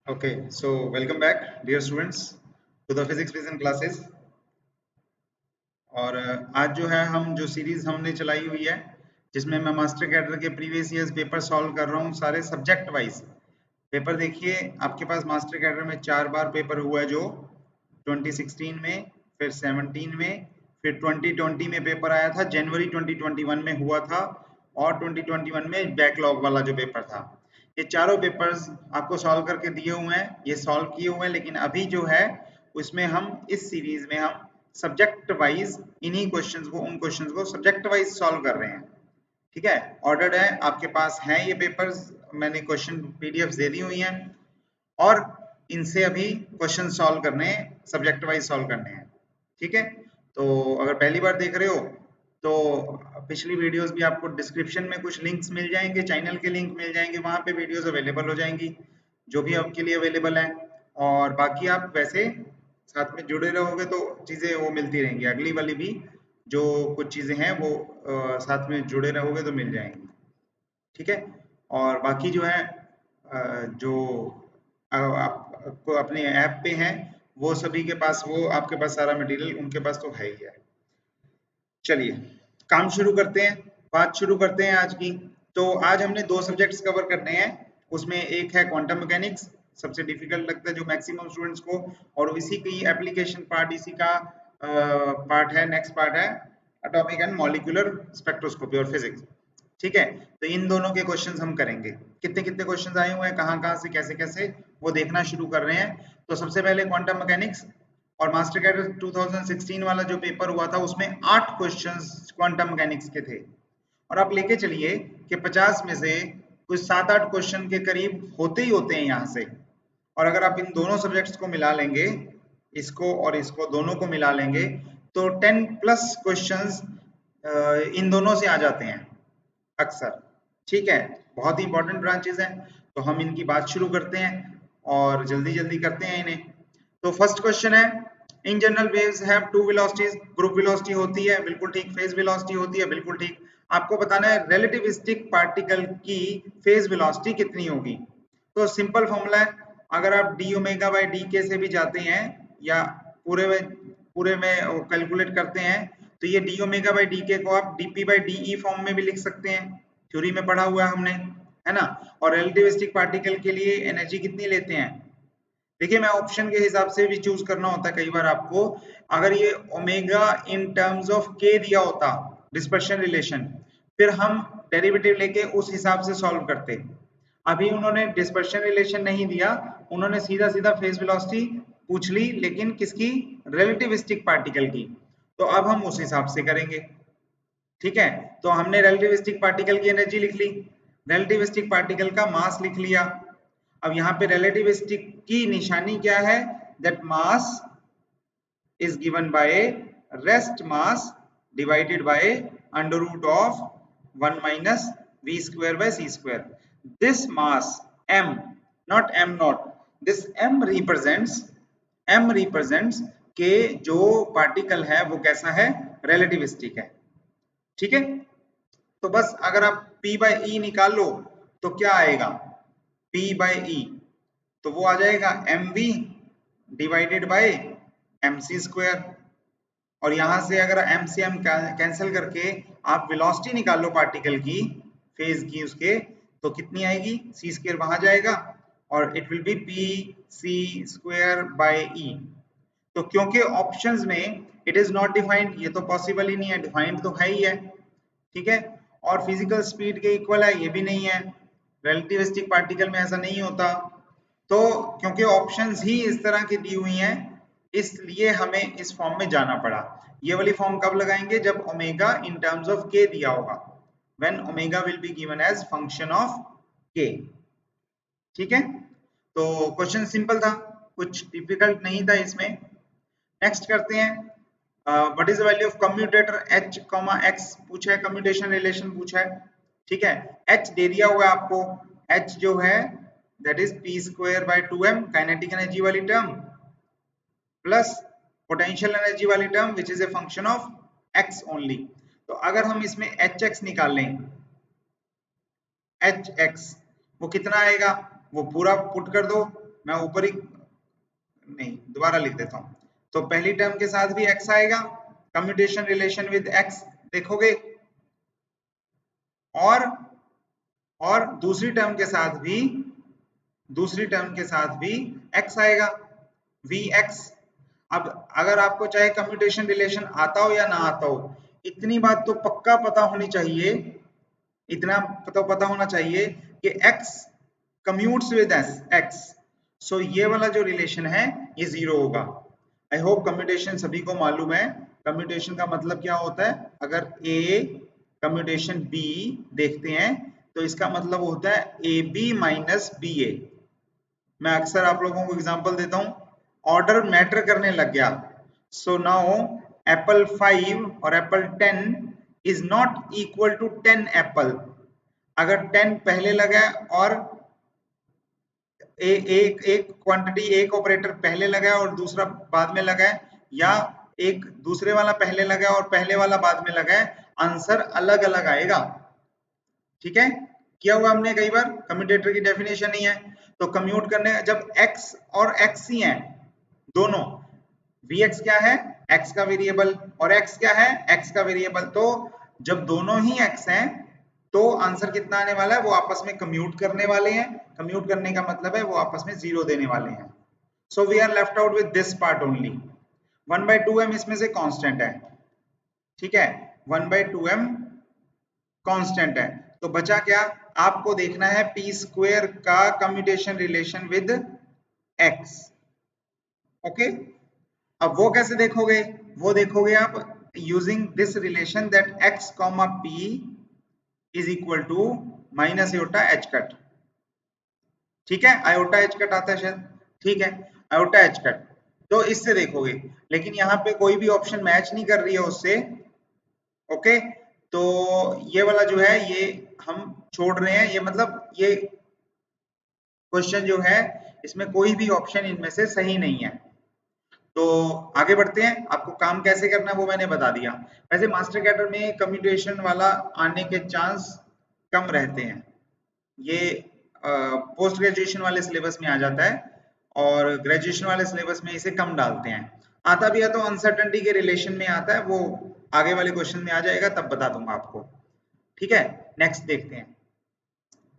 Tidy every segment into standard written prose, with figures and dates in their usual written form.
Okay, so welcome back, dear students, to the physics vision classes. और आज जो है हम जो सीरीज हमने चलाई हुई है जिसमें मैं मास्टर कैडर के प्रीवियस ईयर्स पेपर सॉल्व कर रहा हूँ सारे सब्जेक्ट वाइज पेपर। देखिए आपके पास मास्टर कैडर में 4 बार पेपर हुआ है, जो 2016 में, फिर 17 में, फिर 2020 में पेपर आया था, जनवरी 2021 में हुआ था, और 2021 में बैकलॉग वाला जो पेपर था। ये चारों पेपर्स आपको सॉल्व करके दिए हुए हैं, ये सॉल्व किए हुए हैं, लेकिन अभी जो है उसमें हम इस सीरीज में हम सब्जेक्ट वाइज इन्हीं क्वेश्चंस को, उन क्वेश्चंस को सब्जेक्ट वाइज सॉल्व कर रहे हैं। ठीक है, ऑर्डर्ड है, आपके पास हैं ये पेपर्स, मैंने क्वेश्चन पीडीएफ दे दी हुई हैं और इनसे अभी क्वेश्चन सॉल्व करने हैं, सब्जेक्ट वाइज सॉल्व करने हैं। ठीक है, तो अगर पहली बार देख रहे हो तो पिछली वीडियोस भी आपको डिस्क्रिप्शन में कुछ लिंक्स मिल जाएंगे, चैनल के लिंक मिल जाएंगे, वहां पे वीडियोस अवेलेबल हो जाएंगी जो भी आपके लिए अवेलेबल है। और बाकी आप वैसे साथ में जुड़े रहोगे तो चीजें वो मिलती रहेंगी, अगली वाली भी जो कुछ चीजें हैं वो साथ में जुड़े रहोगे तो मिल जाएंगी। ठीक है, और बाकी जो है जो आपको अपने ऐप पे हैं वो सभी के पास, वो आपके पास सारा मटेरियल उनके पास तो है ही है। चलिए काम शुरू करते हैं, बात शुरू करते हैं आज की। तो आज हमने 2 सब्जेक्ट्स कवर करने हैं, उसमें एक है क्वांटम मैकेनिक्स, सबसे डिफिकल्ट लगता है जो मैक्सिमम स्टूडेंट्स को, और इसी की एप्लीकेशन पार्ट, इसी का पार्ट है, नेक्स्ट पार्ट है एटॉमिक एंड मॉलिक्यूलर स्पेक्ट्रोस्कोपी और फिजिक्स। ठीक है, तो इन दोनों के क्वेश्चंस हम करेंगे, कितने कितने क्वेश्चंस आए हुए हैं, कहाँ कहाँ से, कैसे कैसे, वो देखना शुरू कर रहे हैं। तो सबसे पहले क्वांटम मैकेनिक्स, और मास्टर कैडर 2016 वाला जो पेपर हुआ था उसमें 8 क्वेश्चंस क्वांटम मैकेनिक्स के थे, और आप लेके चलिए कि 50 में से कुछ 7-8 क्वेश्चन के करीब होते ही होते हैं यहाँ से। और अगर आप इन दोनों सब्जेक्ट्स को मिला लेंगे, इसको और इसको दोनों को मिला लेंगे, तो 10 प्लस क्वेश्चंस इन दोनों से आ जाते हैं अक्सर। ठीक है, बहुत ही इंपॉर्टेंट ब्रांचेस हैं, तो हम इनकी बात शुरू करते हैं और जल्दी जल्दी करते हैं इन्हें। तो फर्स्ट क्वेश्चन है, in general waves have two velocities, group velocity होती है, बिल्कुल ठीक, फेज वेलोसिटी होती है, बिल्कुल ठीक। आपको बताना है रिलेटिविस्टिक पार्टिकल की फेज वेलोसिटी कितनी होगी। तो सिंपल फॉर्मूला है, अगर आप डी ओमेगा बाई डी के से भी जाते हैं या पूरे में कैलकुलेट करते हैं, तो ये डी ओमेगा बाई डी के को आप DP by D E form में भी लिख सकते हैं, थ्योरी में पढ़ा हुआ है हमने, है ना। और रिलेटिविस्टिक पार्टिकल के लिए एनर्जी कितनी लेते हैं, देखिए मैं ऑप्शन के हिसाब से भी चूज करना होता है कई बार आपको। अगर ये omega in terms of k दिया होता, डिस्पर्शन रिलेशन, फिर हम डेरिवेटिव लेके उस हिसाब से सॉल्व करते। अभी उन्होंने डिस्पर्शन रिलेशन नहीं दिया, उन्होंने सीधा सीधा फेज वेलोसिटी पूछ ली, लेकिन किसकी, रिलेटिविस्टिक पार्टिकल की, तो अब हम उस हिसाब से करेंगे। ठीक है, तो हमने रिलेटिविस्टिक पार्टिकल की एनर्जी लिख ली, रिलेटिविस्टिक पार्टिकल का मास लिख लिया। अब यहाँ पे रिलेटिविस्टिक की निशानी क्या है, that mass is given by rest mass divided by under root of 1 minus v square by c square. This mass m, not m naught, this m represents के जो पार्टिकल है वो कैसा है, रिलेटिविस्टिक है। ठीक है, तो बस अगर आप p by e निकाल लो तो क्या आएगा, p by e, तो वो आ जाएगा mv divided by mc square. और यहां से अगर m से m कैंसिल करके आप वेलोसिटी निकाल लो पार्टिकल की, फेज की उसके, तो कितनी आएगी, c स्क्वायर वहां जाएगा और it will B p c square by e। तो क्योंकि ऑप्शंस में इट इज नॉट डिफाइंड, ये तो पॉसिबल ही नहीं है, डिफाइंड तो है ही है। ठीक है, और फिजिकल स्पीड के इक्वल है, ये भी नहीं है, रिलेटिविस्टिक पार्टिकल में ऐसा नहीं होता। तो क्योंकि ऑप्शंस ही इस तरह की दी हुई हैं, इसलिए हमें इस फॉर्म में जाना पड़ा। ये वाली फॉर्म कब लगाएंगे, जब omega in terms of k दिया होगा, when omega will be given as function of k. ठीक है, तो क्वेश्चन सिंपल था, कुछ डिफिकल्ट नहीं था इसमें। नेक्स्ट करते हैं, what is the value of commutator h, x पूछा है, कम्यूटेशन रिलेशन पूछा है। ठीक है, h दे दिया हुआ है आपको, h जो है that is p square by 2m kinetic energy वाली टर्म, प्लस पोटेंशियल एनर्जी वाली term which is a function of x only. तो अगर हम इसमें hx निकाल लें, hx वो कितना आएगा, वो पूरा पुट कर दो, मैं ऊपर ही नहीं, दोबारा लिख देता हूं। तो पहली टर्म के साथ भी x आएगा, कम्यूटेशन रिलेशन विद x देखोगे, और दूसरी टर्म के साथ भी x आएगा, vx। अब अगर आपको चाहे कम्यूटेशन रिलेशन आता हो या ना आता हो, इतनी बात तो पक्का पता होनी चाहिए, इतना तो पता होना चाहिए कि x कम्यूट्स विद x, सो ये वाला जो रिलेशन है ये जीरो होगा। आई होप कम्यूटेशन सभी को मालूम है। कम्यूटेशन का मतलब क्या होता है, अगर a कम्यूटेशन b देखते हैं तो इसका मतलब होता है ab माइनस ba। मैं अक्सर आप लोगों को एग्जांपल देता हूं, ऑर्डर मैटर करने लग गया। सो नाउ एप्पल 5 और apple 10 is not equal to 10 apple. अगर 10 पहले लगा और एक क्वांटिटी, एक ऑपरेटर पहले लगा है और दूसरा बाद में लगा है, या एक दूसरे वाला पहले लगा है और पहले वाला बाद में लगा है, आंसर अलग अलग आएगा। ठीक है, किया हुआ हमने कई बार, कम्यूटेटर की डेफिनेशन ही है। तो कम्यूट करने जब x और x ही है दोनों, vx क्या है, x का वेरिएबल, और x क्या है, x का वेरिएबल, तो जब दोनों ही x हैं तो आंसर कितना आने वाला है, वो आपस में कम्यूट करने वाले हैं। कम्यूट करने का मतलब है वो आपस में जीरो देने वाले हैं। So we are left out with this part only. 1/2m इसमें से कांस्टेंट है, ठीक है, 1/2m कांस्टेंट है। तो बचा क्या, आपको देखना है पी स्क्वायर का commutation relation with x। Okay, अब वो कैसे देखोगे, वो देखोगे आप using this relation that x comma p is equal to minus iota h cut. ठीक है, आयोटा h कट आता है शायद, ठीक है, आयोटा h कट, तो इससे देखोगे। लेकिन यहाँ पे कोई भी ऑप्शन मैच नहीं कर रही है उससे। ओके, तो ये वाला जो है ये हम छोड़ रहे हैं, ये मतलब ये क्वेश्चन जो है इसमें कोई भी ऑप्शन इनमें से सही नहीं है। तो आगे बढ़ते हैं, आपको काम कैसे करना है वो मैंने बता दिया। वैसे मास्टर कैडर में कम्यूटेशन वाला आने के चांस कम रहते हैं, ये पोस्ट ग्रेजुएशन वाले सिलेबस में आ जाता है और ग्रेजुएशन वाले सिलेबस में इसे कम डालते हैं। आता भी है तो अनसर्टेनिटी के रिलेशन में आता है, वो आगे वाले क्वेश्चन में आ जाएगा, तब बता दूंगा आपको। ठीक है, नेक्स्ट देखते हैं।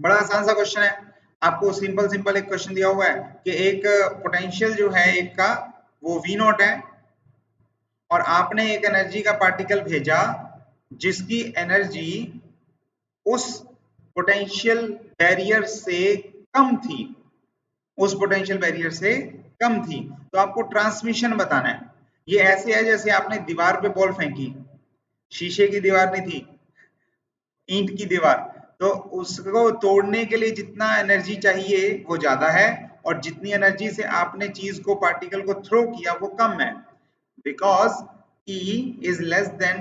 बड़ा आसान सा क्वेश्चन है, आपको सिंपल सिंपल एक क्वेश्चन दिया हुआ है कि एक पोटेंशियल जो है एक का वो V नॉट है, और आपने एक एनर्जी का पार्टिकल भेजा जिसकी एनर्जी उस पोटेंशियल बैरियर से कम थी, उस पोटेंशियल बैरियर से कम थी। तो आपको ट्रांसमिशन बताना है। ये ऐसे है जैसे आपने दीवार पे बॉल फेंकी, शीशे की दीवार नहीं थी, ईंट की दीवार, तो उसको तोड़ने के लिए जितना एनर्जी चाहिए वो ज्यादा है, और जितनी एनर्जी से आपने चीज को, पार्टिकल को थ्रो किया वो कम है, because E is less than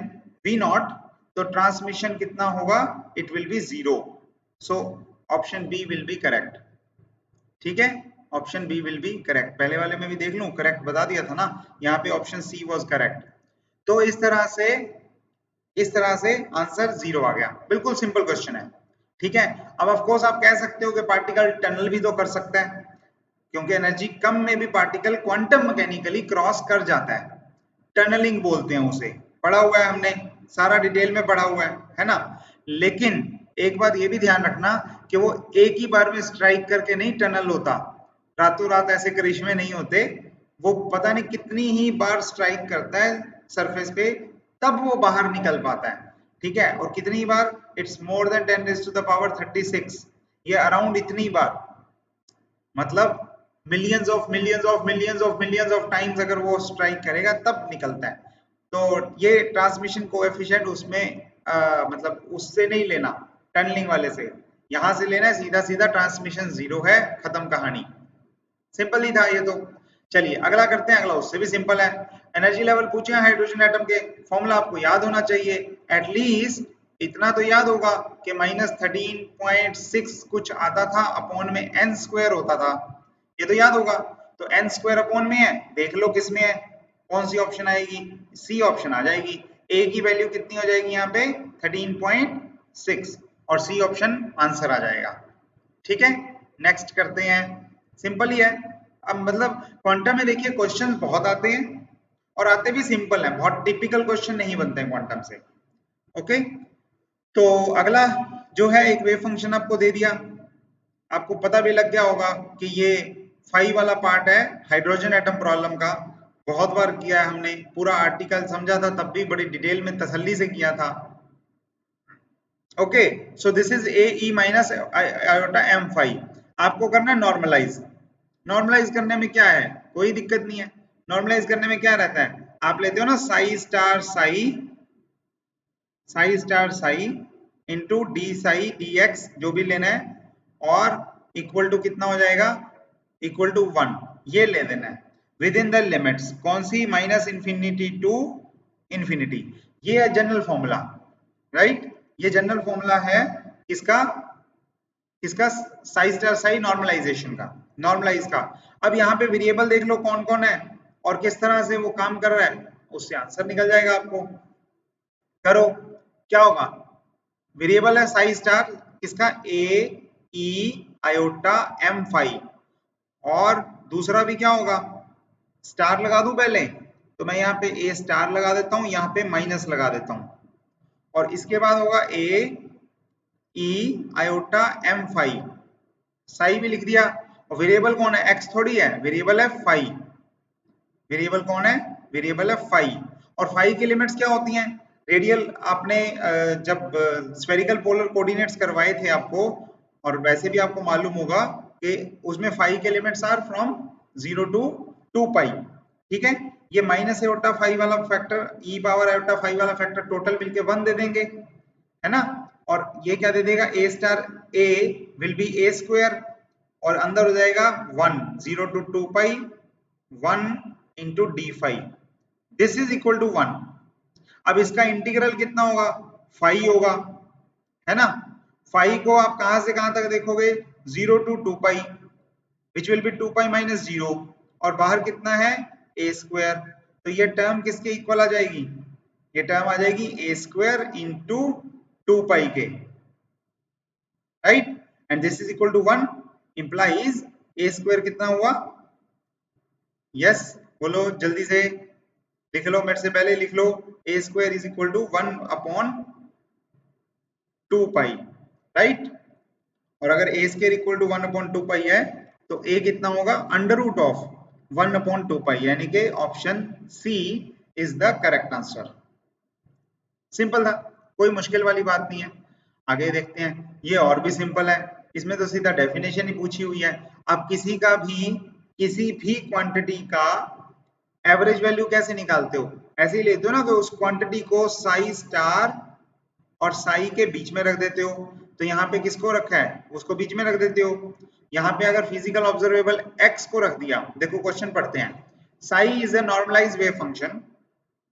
V naught, तो ट्रांसमिशन कितना होगा, it will be zero. So option B will be correct. ठीक है, option B will be correct. पहले वाले में भी देख लूं, करेक्ट बता दिया था ना, यहाँ पे ऑप्शन सी वाज करेक्ट। तो इस तरह से आंसर जीरो आ गया, बिल्कुल सिंपल क्वेश्चन है। ठीक है, अब ऑफ कोर्स आप कह सकते हो कि पार्टिकल टनल भी तो कर सकता है, क्योंकि एनर्जी कम में भी पार्टिकल क्वांटम मैकेनिकली क्रॉस कर जाता है, टनलिंग बोलते हैं उसे, पढ़ा हुआ है हमने, सारा डिटेल में पढ़ा हुआ है ना। लेकिन एक बात ये भी ध्यान रखना कि वो एक ही बार में स्ट्राइक करके नहीं टनल होता, रातों रात ऐसे करिश्मे नहीं होते, वो पता नहीं कितनी ही बार स्ट्राइक करता है सरफेस पे, तब वो बाहर निकल पाता है। ठीक है, और कितनी बार, इट्स मोर देन 10⁻36, ये अराउंड इतनी बार, मतलब millions of millions of millions of millions of times अगर वो स्ट्राइक करेगा तब निकलता है। तो ये ट्रांसमिशन कोएफिशिएंट उसमें मतलब उससे नहीं लेना, टनलिंग वाले से, यहां से लेना है सीधा सीधा, ट्रांसमिशन जीरो है, खत्म कहानी, सिंपल ही था ये तो। चलिए अगला करते हैं, अगला उससे भी सिंपल है। एनर्जी लेवल पूछे हैं हाइड्रोजन एटम के, फॉर्मूला आपको याद होना चाहिए, एटलीस्ट इतना तो याद होगा कि -13.6 कुछ आता था, अपॉन में n स्क्वायर होता था, ये तो याद होगा। तो n स्क्वायर अपॉन में है, देख लो किस में है, कौन सी ऑप्शन आएगी, सी ऑप्शन आ जाएगी। a की वैल्यू कितनी हो जाएगी यहाँ पे 13.6, और सी ऑप्शन आंसर आ जाएगा। ठीक है, नेक्स्ट करते हैं। सिंपल ही है। अब मतलब क्वांटम में देखिए क्वेश्चन बहुत आते हैं और आते भी सिंपल है, बहुत टिपिकल क्वेश्चन नहीं बनते हैं क्वांटम से। ओके, तो अगला जो है एक वेव फंक्शन आपको दे दिया, आपको पता भी लग गया होगा कि ये फाई वाला पार्ट है हाइड्रोजन एटम प्रॉब्लम का, बहुत बार किया है हमने, पूरा आर्टिकल समझा था तब भी बड़ी डिटेल में तसल्ली से किया था। Okay, so this is a e minus iota M phi. आपको करना है नॉर्मलाइज। नॉर्मलाइज करने में क्या है, कोई दिक्कत नहीं है। नॉर्मलाइज करने में क्या रहता है, आप लेते हो ना Sai star Sai, Sai star Sai into D Sai D x, जो भी लेना है, और इक्वल टू कितना हो जाएगा, इक्वल टू 1, ये ले देना है विद इन द लिमिट्स। कौन सी, माइनस इंफिनिटी टू इंफिनिटी। ये है जनरल फॉर्मूला, राइट। ये जनरल फॉर्मूला है इसका, इसका साई स्टार साई नॉर्मलाइजेशन का, नॉर्मलाइज का। अब यहाँ पे वेरिएबल देख लो कौन कौन है और किस तरह से वो काम कर रहा है, उससे आंसर निकल जाएगा आपको। करो, क्या होगा, वेरिएबल है साई स्टार इसका ए ई आयोटा एम फाई, और दूसरा भी क्या होगा, स्टार लगा दूं पहले, तो मैं यहाँ पे ए स्टार लगा देता हूँ, यहाँ पे माइनस लगा देता हूँ, और इसके बाद होगा A E iota M phi, psi भी लिख दिया। और वेरिएबल कौन है, एक्स थोड़ी है, वेरिएबल है फाई। वेरिएबल कौन है, वेरिएबल है फाई। और फाई की लिमिट्स क्या होती हैं, रेडियल, आपने जब स्फेरिकल पोलर कोऑर्डिनेट्स करवाए थे आपको, और वैसे भी आपको मालूम होगा कि उसमें फाई के लिमिट्स आर फ्रॉम 0 टू 2 पाई, ठीक है। ये माइनस एयोटा फाई वाला फैक्टर, ई पावर एयोटा फाई वाला फैक्टर टोटल मिलके 1 दे देंगे, है ना। और ये क्या दे देगा, A star A will be A square, और अंदर हो जाएगा 1, 0 to 2 pi 1 into D phi, this is equal to 1। अब इसका इंटीग्रल कितना होगा, फाई होगा, है ना। फाई को आप कहां से कहां तक देखोगे, 0 to 2 pi, which will be 2 pi minus 0, और बाहर कितना है, ए स्क्वायर। तो ये टर्म किसके इक्वल आ जाएगी, ये टर्म आ जाएगी ए स्क्वायर इंटू 2 पाई के, right. And this is equal to 1 implies a square कितना हुआ, यस, बोलो जल्दी से, लिख लो, मेरे से पहले लिख लो, A square is equal to 1 upon 2 pi, right. और अगर A square equal to 1 upon 2 pi है तो ए कितना होगा, under root of 1 upon 2 pi, यानी कि option C is the correct answer. Simple था, कोई मुश्किल वाली बात नहीं है। आगे देखते हैं, ये और भी सिंपल है, इसमें तो सीधा डेफिनेशन ही पूछी हुई है। आप किसी भी क्वांटिटी का एवरेज वैल्यू कैसे निकालते हो, ऐसे ही लेते हो ना कि उस क्वांटिटी को साई स्टार और साई के बीच में रख देते हो। तो यहाँ पे किसको रखा है, उसको बीच में रख देते हो। यहाँ पे अगर फिजिकल ऑब्जर्वेबल x को रख दिया, देखो क्वेश्चन पढ़ते हैं, psi is a normalized wave function,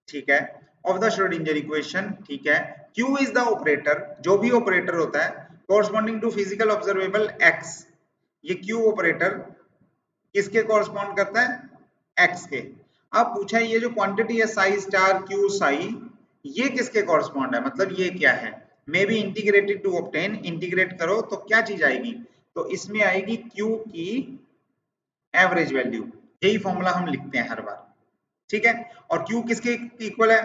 ठीक है, ऑफ द श्रोडिंगर इक्वेशन, ठीक है। q इज द ऑपरेटर, जो भी ऑपरेटर होता है corresponding to physical observable x, ये q ऑपरेटर किसके कोरस्पॉन्ड करता है, x के। अब पूछा है ये जो क्वांटिटी है साई स्टार q साई, ये किसके कॉरस्पॉन्ड है, मतलब ये क्या है, may be integrated to obtain, integrate करो तो क्या चीज आएगी, तो इसमें आएगी q की एवरेज वैल्यू, यही फॉर्मूला हम लिखते हैं हर बार, ठीक है। और q किसके इक्वल है,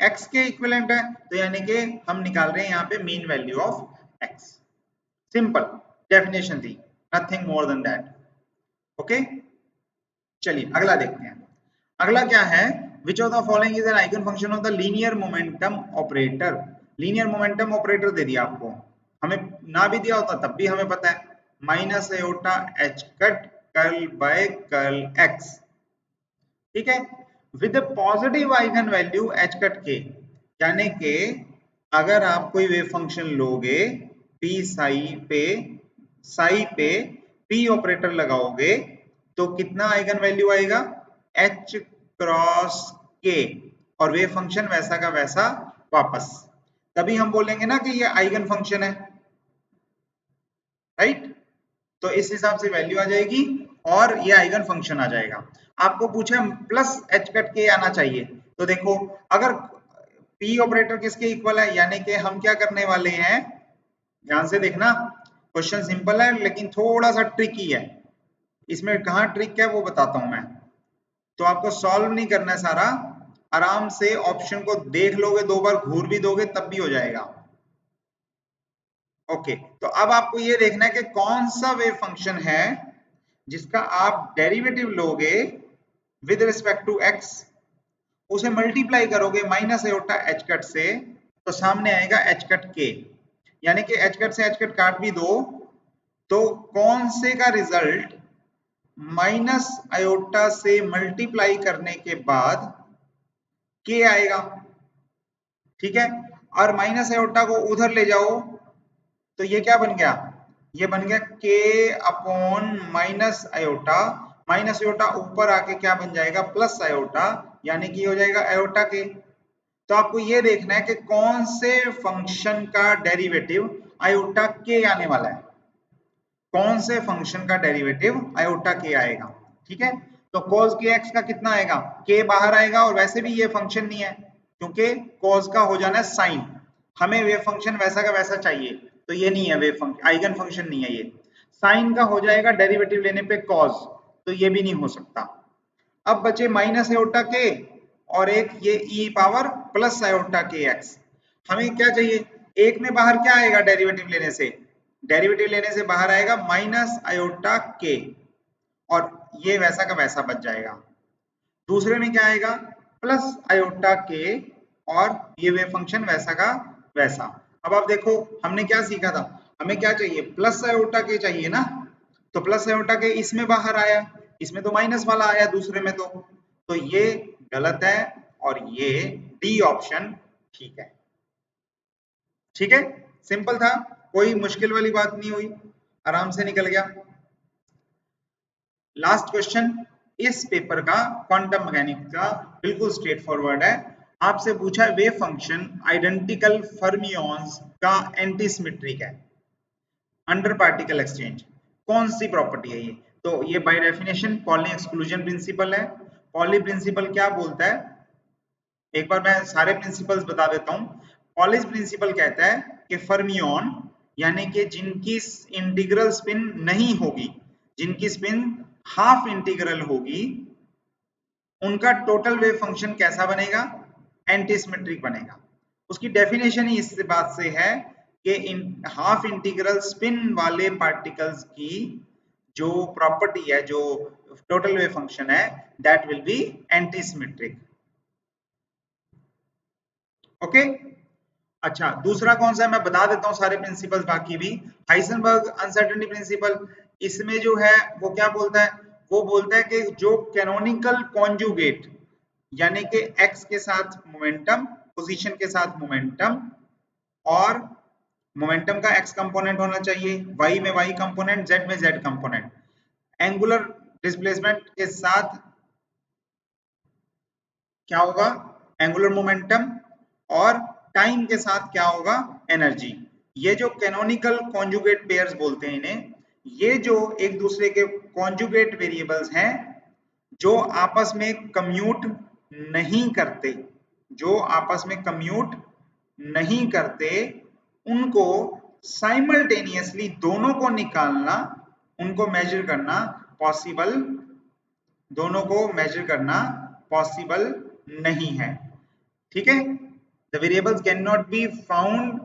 x के इक्विवेलेंट है, तो यानी कि हम निकाल रहे हैं यहाँ पे mean value of x। Simple definition थी, nothing more than that. Okay, चलिए अगला देखते हैं। अगला क्या है, which of the following is an eigen function of the linear momentum operator. Linear momentum operator दे दिया आपको, हमें ना भी दिया होता तब भी हमें पता है, minus iota h cut curl by curl x, ठीक है, with positive eigen value h cut k, यानी कि अगर आप कोई वेव फंक्शन लोगे पी साई पे पी ऑपरेटर लगाओगे तो कितना आइगन वैल्यू आएगा, एच क्रॉस के, और वेव फंक्शन वैसा का वैसा वापस, तभी हम बोलेंगे ना कि ये आइगन फंक्शन है, राइट। तो इस हिसाब से वैल्यू आ जाएगी और ये आइगन फंक्शन आ जाएगा। आपको पूछे प्लस एच कट के आना चाहिए, तो देखो अगर पी ऑपरेटर किसके इक्वल है, यानी कि हम क्या करने वाले हैं, ध्यान से देखना, क्वेश्चन सिंपल है लेकिन थोड़ा सा ट्रिकी है, इसमें कहाँ ट्रिक है वो बताता हूं मैं। तो आपको सॉल्व नहीं करना है सारा, आराम से ऑप्शन को देख लोगे, 2 बार घूर भी दोगे तब भी हो जाएगा। ओके, तो अब आपको ये देखना है कि कौन सा वेव फंक्शन है जिसका आप डेरिवेटिव लोगे विद रिस्पेक्ट टू एक्स, उसे मल्टीप्लाई करोगे माइनस एयोटा एच कट से, तो सामने आएगा एच कट के, यानी कि एच कट से एच कट काट भी दो तो कौन से का रिजल्ट माइनस आयोटा से मल्टीप्लाई करने के बाद के आएगा। ठीक है, और माइनस आयोटा को उधर ले जाओ तो ये क्या बन गया, ये बन गया के upon minus iota, minus iota ऊपर आके क्या बन जाएगा प्लस आयोटा, यानी कि हो जाएगा आयोटा के। तो आपको ये देखना है कि कौन से फंक्शन का डेरिवेटिव आयोटा के आने वाला है, कौन से फंक्शन का डेरिवेटिव आयोटा के आएगा। ठीक है, तो cos के x का कितना आएगा, के बाहर आएगा, और वैसे भी ये फंक्शन नहीं है क्योंकि cos का हो जाना है साइन, हमें वेव फंक्शन वैसा का वैसा चाहिए, तो ये नहीं है वेव फंक्शन, आइगन फंक्शन नहीं है ये, साइन का हो जाएगा डेरिवेटिव लेने पे cos, तो ये भी नहीं हो सकता। अब बचे माइनस आयोटा के और एक ये e पावर प्लस आयोटा के x, हमें क्या चाहिए, एक में बाहर क्या आएगा डेरिवेटिव लेने से, डेरिवेटिव लेने से बाहर आएगा माइनस आयोटा के, और ये वैसा का वैसा बच जाएगा। दूसरे में क्या आएगा प्लस आयोटा के, और ये वेव फंक्शन वैसा का वैसा। अब आप देखो हमने क्या सीखा था, हमें क्या चाहिए प्लस आयोटा के चाहिए ना, तो प्लस आयोटा के इसमें बाहर आया, इसमें तो माइनस वाला आया दूसरे में, तो ये गलत है और ये डी ऑप्शन ठीक है। ठीक है, सिंपल था, कोई मुश्किल वाली बात नहीं हुई, आराम से निकल गया। लास्ट क्वेश्चन इस पेपर का क्वांटम मैकेनिक्स का बिल्कुल स्ट्रेट फॉरवर्ड है, आपसे पूछा है वेव फंक्शन आइडेंटिकल फर्मियंस का एंटी सिमेट्रिक है अंडर पार्टिकल एक्सचेंज, कौन सी प्रॉपर्टी है ये, तो ये by definition poly exclusion principle है। पॉली प्रिंसिपल क्या बोलता है, एक बार मैं सारे प्रिंसिपल्स बता देता हूं। पॉलिस प्रिंसिपल कहता है कि फर्मियन यानी कि जिनकी इंटीग्रल स्पिन नहीं होगी, जिनकी स्पिन हाफ इंटीग्रल होगी, उनका टोटल वेव फंक्शन कैसा बनेगा, एंटी सिमेट्रिक बनेगा। उसकी डेफिनेशन ही इस बात से है कि इन हाफ इंटीग्रल स्पिन वाले पार्टिकल्स की जो प्रॉपर्टी है, जो टोटल वेव फंक्शन है, that will be anti symmetric. Okay, अच्छा दूसरा कौन सा है मैं बता देता हूँ सारे प्रिंसिपल्स बाकी भी। हाइसेनबर्ग अनसर्टेनिटी प्रिंसिपल, इसमें जो है वो क्या बोलता है, वो बोलता है कि जो कैनोनिकल कॉन्जुगेट यानी कि x के साथ मोमेंटम, पोजीशन के साथ मोमेंटम, और मोमेंटम का x कंपोनेंट होना चाहिए, y में y कंपोनेंट, z में z कंपोनेंट, एंगुलर डिस्प्लेसमेंट के साथ क्या होगा एंगुलर मोमेंटम, और टाइम के साथ क्या होगा एनर्जी। ये जो कैनोनिकल कॉन्जुगेट पेयर्स बोलते हैं इन्हें, ये जो एक दूसरे के कॉन्जुगेट वेरिएबल्स हैं जो आपस में कम्यूट नहीं करते, जो आपस में कम्यूट नहीं करते, उनको साइमल्टेनियसली दोनों को निकालना, उनको मेजर करना पॉसिबल, दोनों को मेजर करना पॉसिबल नहीं है। ठीक है, the variables can not be found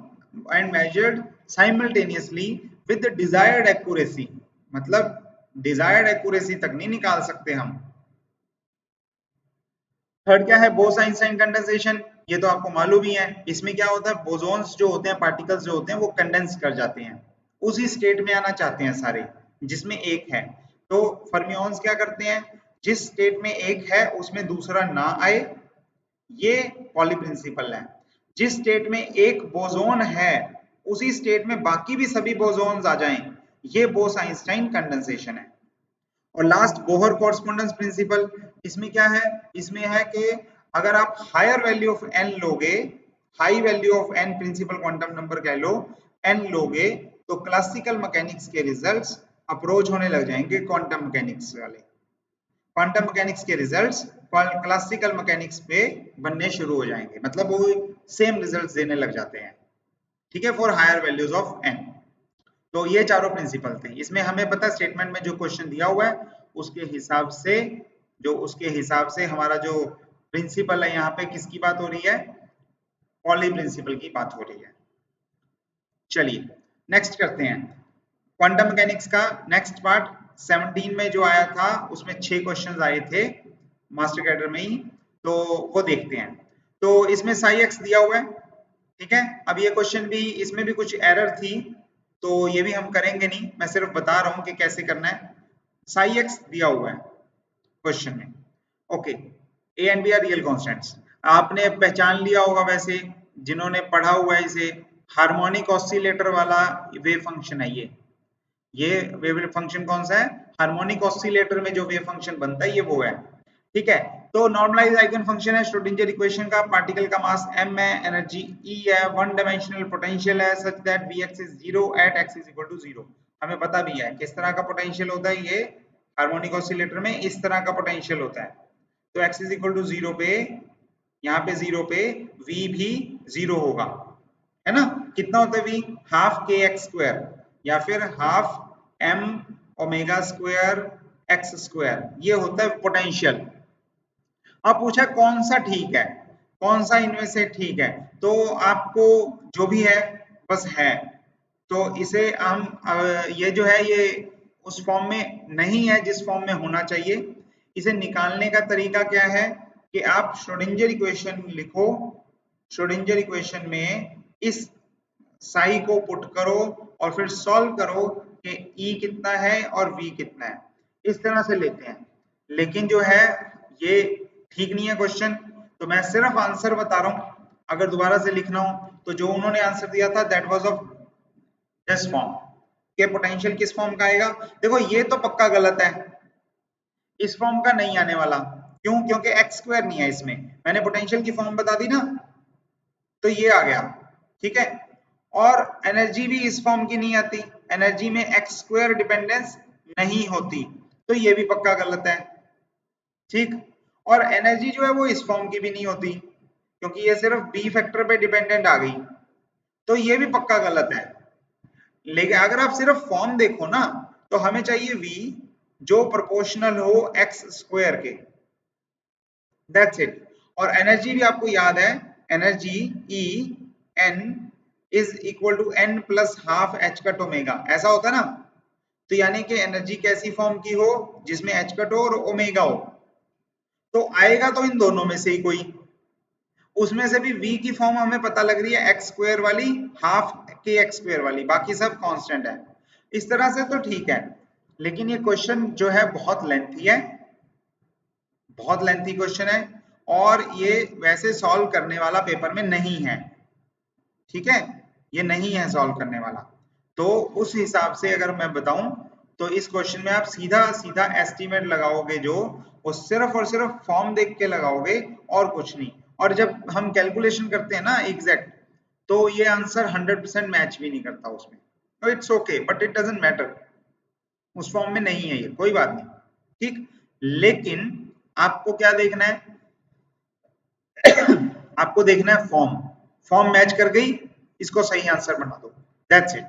and measured simultaneously with the desired accuracy, मतलब डिजायर्ड एक्यूरेसी तक नहीं निकाल सकते हम। थर्ड क्या है बोस-आइंस्टाइन कंडेंसेशन, ये तो आपको मालूम ही है, इसमें क्या होता है बोसोन्स जो होते हैं, पार्टिकल्स जो होते हैं वो कंडेंस कर जाते हैं, उसी स्टेट में आना चाहते हैं सारे जिसमें एक है, तो फर्मियंस क्या करते हैं जिस स्टेट में एक है उसमें दूसरा ना आए, ये पॉली प्रिंसिपल है। जिस स्टेट में एक बोसोन है उसी स्टेट में बाकी भी सभी बोसोन्स आ जाएं, ये बोस-आइंस्टाइन कंडेंसेशन है। और लास्ट बोहर कॉरस्पॉन्डेंस प्रिंसिपल, इसमें क्या है, इसमें है कि अगर आप हायर वैल्यू ऑफ एन लोगे, high value of n principal quantum number कह लो, एन लोगे, तो क्लासिकल मैकेनिक्स के रिजल्ट्स अप्रोच होने लग जाएंगे क्वांटम मैकेनिक्स वाले, क्वांटम मैकेनिक्स के रिजल्ट्स क्लासिकल मैकेनिक्स पे बनने शुरू हो जाएंगे, मतलब वो सेम रिजल्ट्स देने लग जाते हैं। ठीक है, for higher values of n. तो ये चारों प्रिंसिपल थे। इसमें हमें पता स्टेटमेंट में जो क्वेश्चन दिया हुआ है उसके हिसाब से हमारा जो प्रिंसिपल है यहाँ पे किसकी बात हो रही है, पॉली प्रिंसिपल की बात हो रही है। चलिए नेक्स्ट करते हैं क्वांटम मैकेनिक्स का नेक्स्ट पार्ट। 17 में जो आया था उसमें 6 क्वेश्चंस आए थे मास्टर कैडर में ही, तो वो देखते हैं। तो इसमें साई एक्स दिया हुआ है, ठीक है। अब ये क्वेश्चन भी, इसमें भी कुछ एरर थी, तो ये भी हम करेंगे नहीं, मैं सिर्फ बता रहा हूं कि कैसे करना है। साई एक्स दिया हुआ है क्वेश्चन में, okay. A and b are real constants, आपने पहचान लिया होगा वैसे जिन्होंने पढ़ा हुआ है इसे, हार्मोनिक ऑसिलेटर वाला वेव फंक्शन है ये वेव फंक्शन कौन सा है, हार्मोनिक ऑसिलेटर में जो वेव फंक्शन बनता है ये वो है, ठीक है। तो नॉर्मलाइज्ड आइगन फंक्शन है श्रोडिंगर इक्वेशन का, पार्टिकल का मास m है, एनर्जी E है, वन डायमेंशनल पोटेंशियल है such that Vx is 0 at x is equal to 0। हमें पता भी है किस तरह का पोटेंशियल होता है, ये हार्मोनिक ऑसिलेटर में इस तरह का पोटेंशियल होता है। तो x इज इक्वल टू 0 पे, यहाँ पे 0 पे v भी 0 होगा, है ना। कितना होता है v, हाफ के एक्स स्क्वायर या फिर half m omega square x square, ये होता है पोटेंशियल। अब पूछा कौन सा ठीक है, कौन सा इनमें से ठीक है, तो आपको जो भी है बस है, तो इसे हम ये जो है ये उस फॉर्म में नहीं है जिस फॉर्म में होना चाहिए। इसे निकालने का तरीका क्या है कि आप श्रोडिंगर इक्वेशन लिखो, श्रोडिंगर इक्वेशन में इस साई को पुट करो और फिर सॉल्व करो कि E कितना है और V कितना है, इस तरह से लेते हैं। लेकिन जो है ये ठीक नहीं है क्वेश्चन, तो मैं सिर्फ आंसर बता रहा हूं, अगर दोबारा से लिखना हो तो जो उन्होंने आंसर दिया था that was of this form, के पोटेंशियल किस फॉर्म का आएगा। देखो ये तो पक्का गलत है, इस फॉर्म का नहीं आने वाला, क्यों, क्योंकि एक्स स्क्वायर नहीं है इसमें, मैंने पोटेंशियल की फॉर्म बता दी ना, तो ये आ गया, ठीक है। और एनर्जी भी इस फॉर्म की नहीं आती, एनर्जी में एक्स स्क्वायर डिपेंडेंस नहीं होती, तो ये भी पक्का गलत है, ठीक। और एनर्जी जो है वो इस फॉर्म की भी नहीं होती, क्योंकि ये सिर्फ बी फैक्टर पे डिपेंडेंट आ गई, तो ये भी पक्का गलत है। लेकिन अगर आप सिर्फ फॉर्म देखो ना, तो हमें चाहिए v जो प्रोपोर्शनल हो एक्स स्क्वायर के, दैट्स इट। और एनर्जी भी आपको याद है, energy E n is equal to n plus half h cut omega, ऐसा होता है ना। तो यानी कि एनर्जी कैसी फॉर्म की हो जिसमें एच कट हो और ओमेगा हो, तो आएगा तो इन दोनों में से ही कोई, उसमें से भी v की फॉर्म हमें पता लग रही है एक्स स्क्वायर वाली, हाफ के एक्स स्क्वायर वाली, बाकी सब कांस्टेंट है। इस तरह से तो ठीक है, लेकिन ये क्वेश्चन जो है बहुत लेंथी है, बहुत लेंथी क्वेश्चन है, और ये वैसे सॉल्व करने वाला पेपर में नहीं है, ठीक है, ये नहीं है सॉल्व करने वाला। तो उस हिसाब से अगर मैं बताऊं तो इस क्वेश्चन में आप सीधा सीधा एस्टीमेट लगाओगे, जो वो सिर्फ और सिर्फ फॉर्म देख के लगाओगे और कुछ नहीं। और जब हम कैलकुलेशन करते हैं ना एग्जैक्ट, तो ये आंसर 100% मैच भी नहीं करता उसमें, तो it's okay, but it doesn't matter, उस फॉर्म में नहीं है ये, कोई बात नहीं, ठीक। लेकिन आपको क्या देखना है आपको देखना है फॉर्म, फॉर्म मैच कर गई, इसको सही आंसर बना दो, दैट्स इट,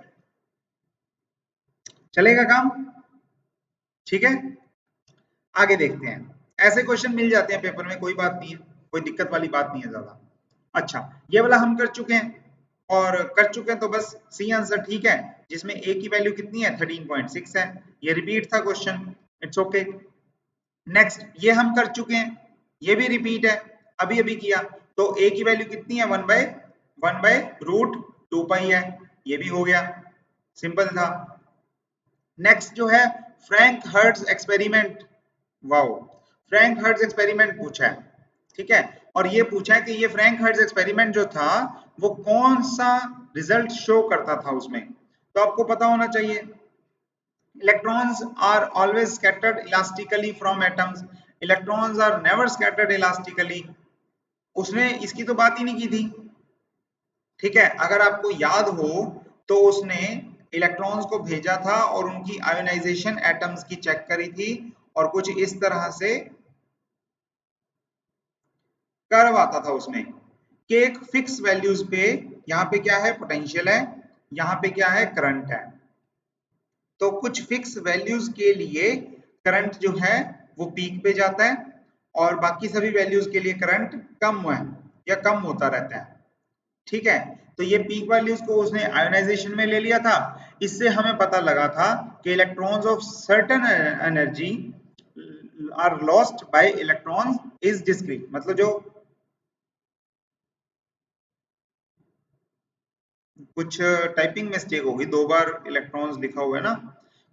चलेगा काम, ठीक है। आगे देखते हैं, ऐसे क्वेश्चन मिल जाते हैं पेपर में, कोई बात नहीं है, कोई दिक्कत वाली बात नहीं है ज्यादा। अच्छा, ये वाला हम कर चुके हैं, और कर चुके हैं तो बस सी आंसर ठीक है, जिसमें ए की वैल्यू कितनी है 13.6 है, ये रिपीट था क्वेश्चन, इट्स ओके। नेक्स्ट ये हम कर चुके हैं, ये भी रिपीट है, अभी अभी किया, तो ए की वैल्यू कितनी है 1/√2 है, ये भी हो गया, सिंपल था। नेक्स्ट जो है Franck Hertz experiment, wow, Franck Hertz experiment पूछा है, ठीक है। और ये पूछा है कि ये फ्रैंक हर्ट्ज एक्सपेरिमेंट जो था वो कौन सा रिजल्ट शो करता था उसमें, तो आपको पता होना चाहिए electrons are always scattered elastically from atoms, electrons are never scattered elastically, उसने इसकी तो बात ही नहीं की थी, ठीक है। अगर आपको याद हो तो उसने इलेक्ट्रॉन्स को भेजा था और उनकी आयोनाइजेशन एटम्स की चेक करी थी, और कुछ इस तरह से कर्व आता था उसमें कि एक फिक्स वैल्यूज पे, यहाँ पे क्या है पोटेंशियल है, यहाँ पे क्या है करंट है, तो कुछ फिक्स वैल्यूज के लिए करंट जो है वो पीक पे जाता है और बाकी सभी वैल्यूज के लिए करंट कम है या कम होता रहता है। ठीक है, तो ये पीक वैल्यूज को उसने आयोनाइजेशन में ले लिया था। इससे हमें पता लगा था कि electrons of certain energy are lost by electrons is discrete, मतलब जो कुछ टाइपिंग मिस्टेक होगी, 2 बार इलेक्ट्रॉन्स लिखा हुआ है ना,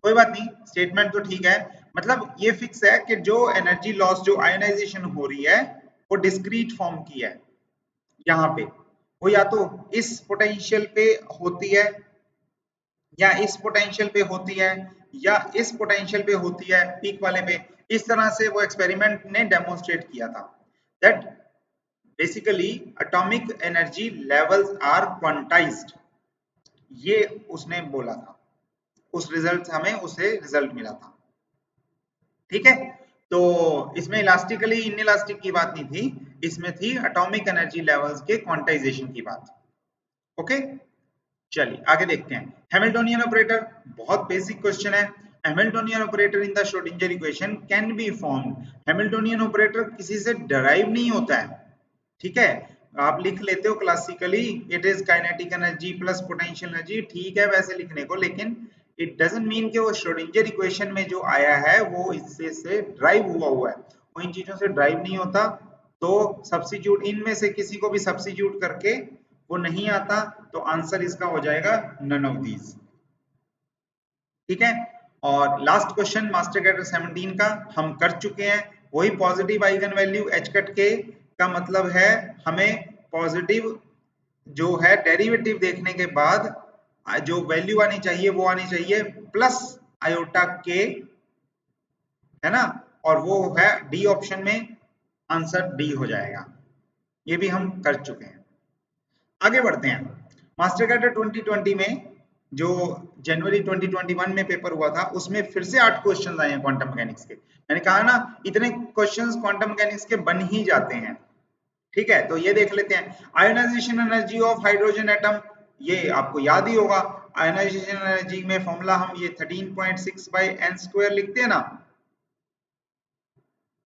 कोई बात नहीं, स्टेटमेंट तो ठीक है। मतलब ये फिक्स है कि जो एनर्जी लॉस जो आयोनाइजेशन हो रही है वो डिस्क्रीट फॉर्म की है। यहाँ पे वो या तो इस पोटेंशियल पे होती है या इस पोटेंशियल पे होती है या इस पोटेंशियल पे होती है, पीक वाले पे। इस तरह से वो एक्सपेरिमेंट ने डेमोन्स्ट्रेट किया था that basically atomic energy levels are quantized, ये उसने बोला था। उस रिजल्ट हमें उसे रिजल्ट मिला था। ठीक है, तो इसमें इलास्टिकली इनइलास्टिक की बात नहीं थी, इसमें थी एटॉमिक एनर्जी लेवल्स के क्वांटाइजेशन की बात। ओके, चलिए आगे देखते हैं। हैमिल्टोनियन ऑपरेटर बहुत बेसिक क्वेश्चन है। Hamiltonian operator in the Schrodinger equation can be formed. Hamiltonian operator किसी से डराइव नहीं होता है, ठीक है, आप लिख लेते हो classically it is kinetic energy plus potential energy, ठीक है वैसे लिखने को, लेकिन इट डजंट मीन कि वो श्रोडिंगर इक्वेशन में जो आया है वो इससे से ड्राइव हुआ है, वो इन चीजों से ड्राइव नहीं होता। तो सब्स्टिट्यूट इनमें से किसी को भी सब्स्टिट्यूट करके वो नहीं आता, तो आंसर इसका हो जाएगा नन ऑफ दीज। ठीक है, और लास्ट क्वेश्चन मास्टर कैडर 17 का हम कर चुके हैं। वही positive eigen value h cut के का मतलब है हमें पॉजिटिव जो है डेरिवेटिव देखने के बाद जो वैल्यू आनी चाहिए वो आनी चाहिए प्लस आयोटा के, है ना, और वो है डी ऑप्शन में, आंसर डी हो जाएगा। ये भी हम कर चुके हैं। आगे बढ़ते हैं। मास्टर कैडर 2020 में जो जनवरी 2021 में पेपर हुआ था उसमें फिर से 8 क्वेश्चंस आए हैं क्वांटम मैकेनिक्स के। मैंने कहा ना इतने क्वेश्चंस क्वांटम मैकेनिक्स के बन ही जाते हैं। ठीक है, तो ये देख लेते हैं। Ionization energy of hydrogen atom, ये आपको याद ही होगा। आयोनाइजेशन एनर्जी में फॉर्मूला हम ये 13.6 बाई एन स्क्वायर लिखते हैं ना,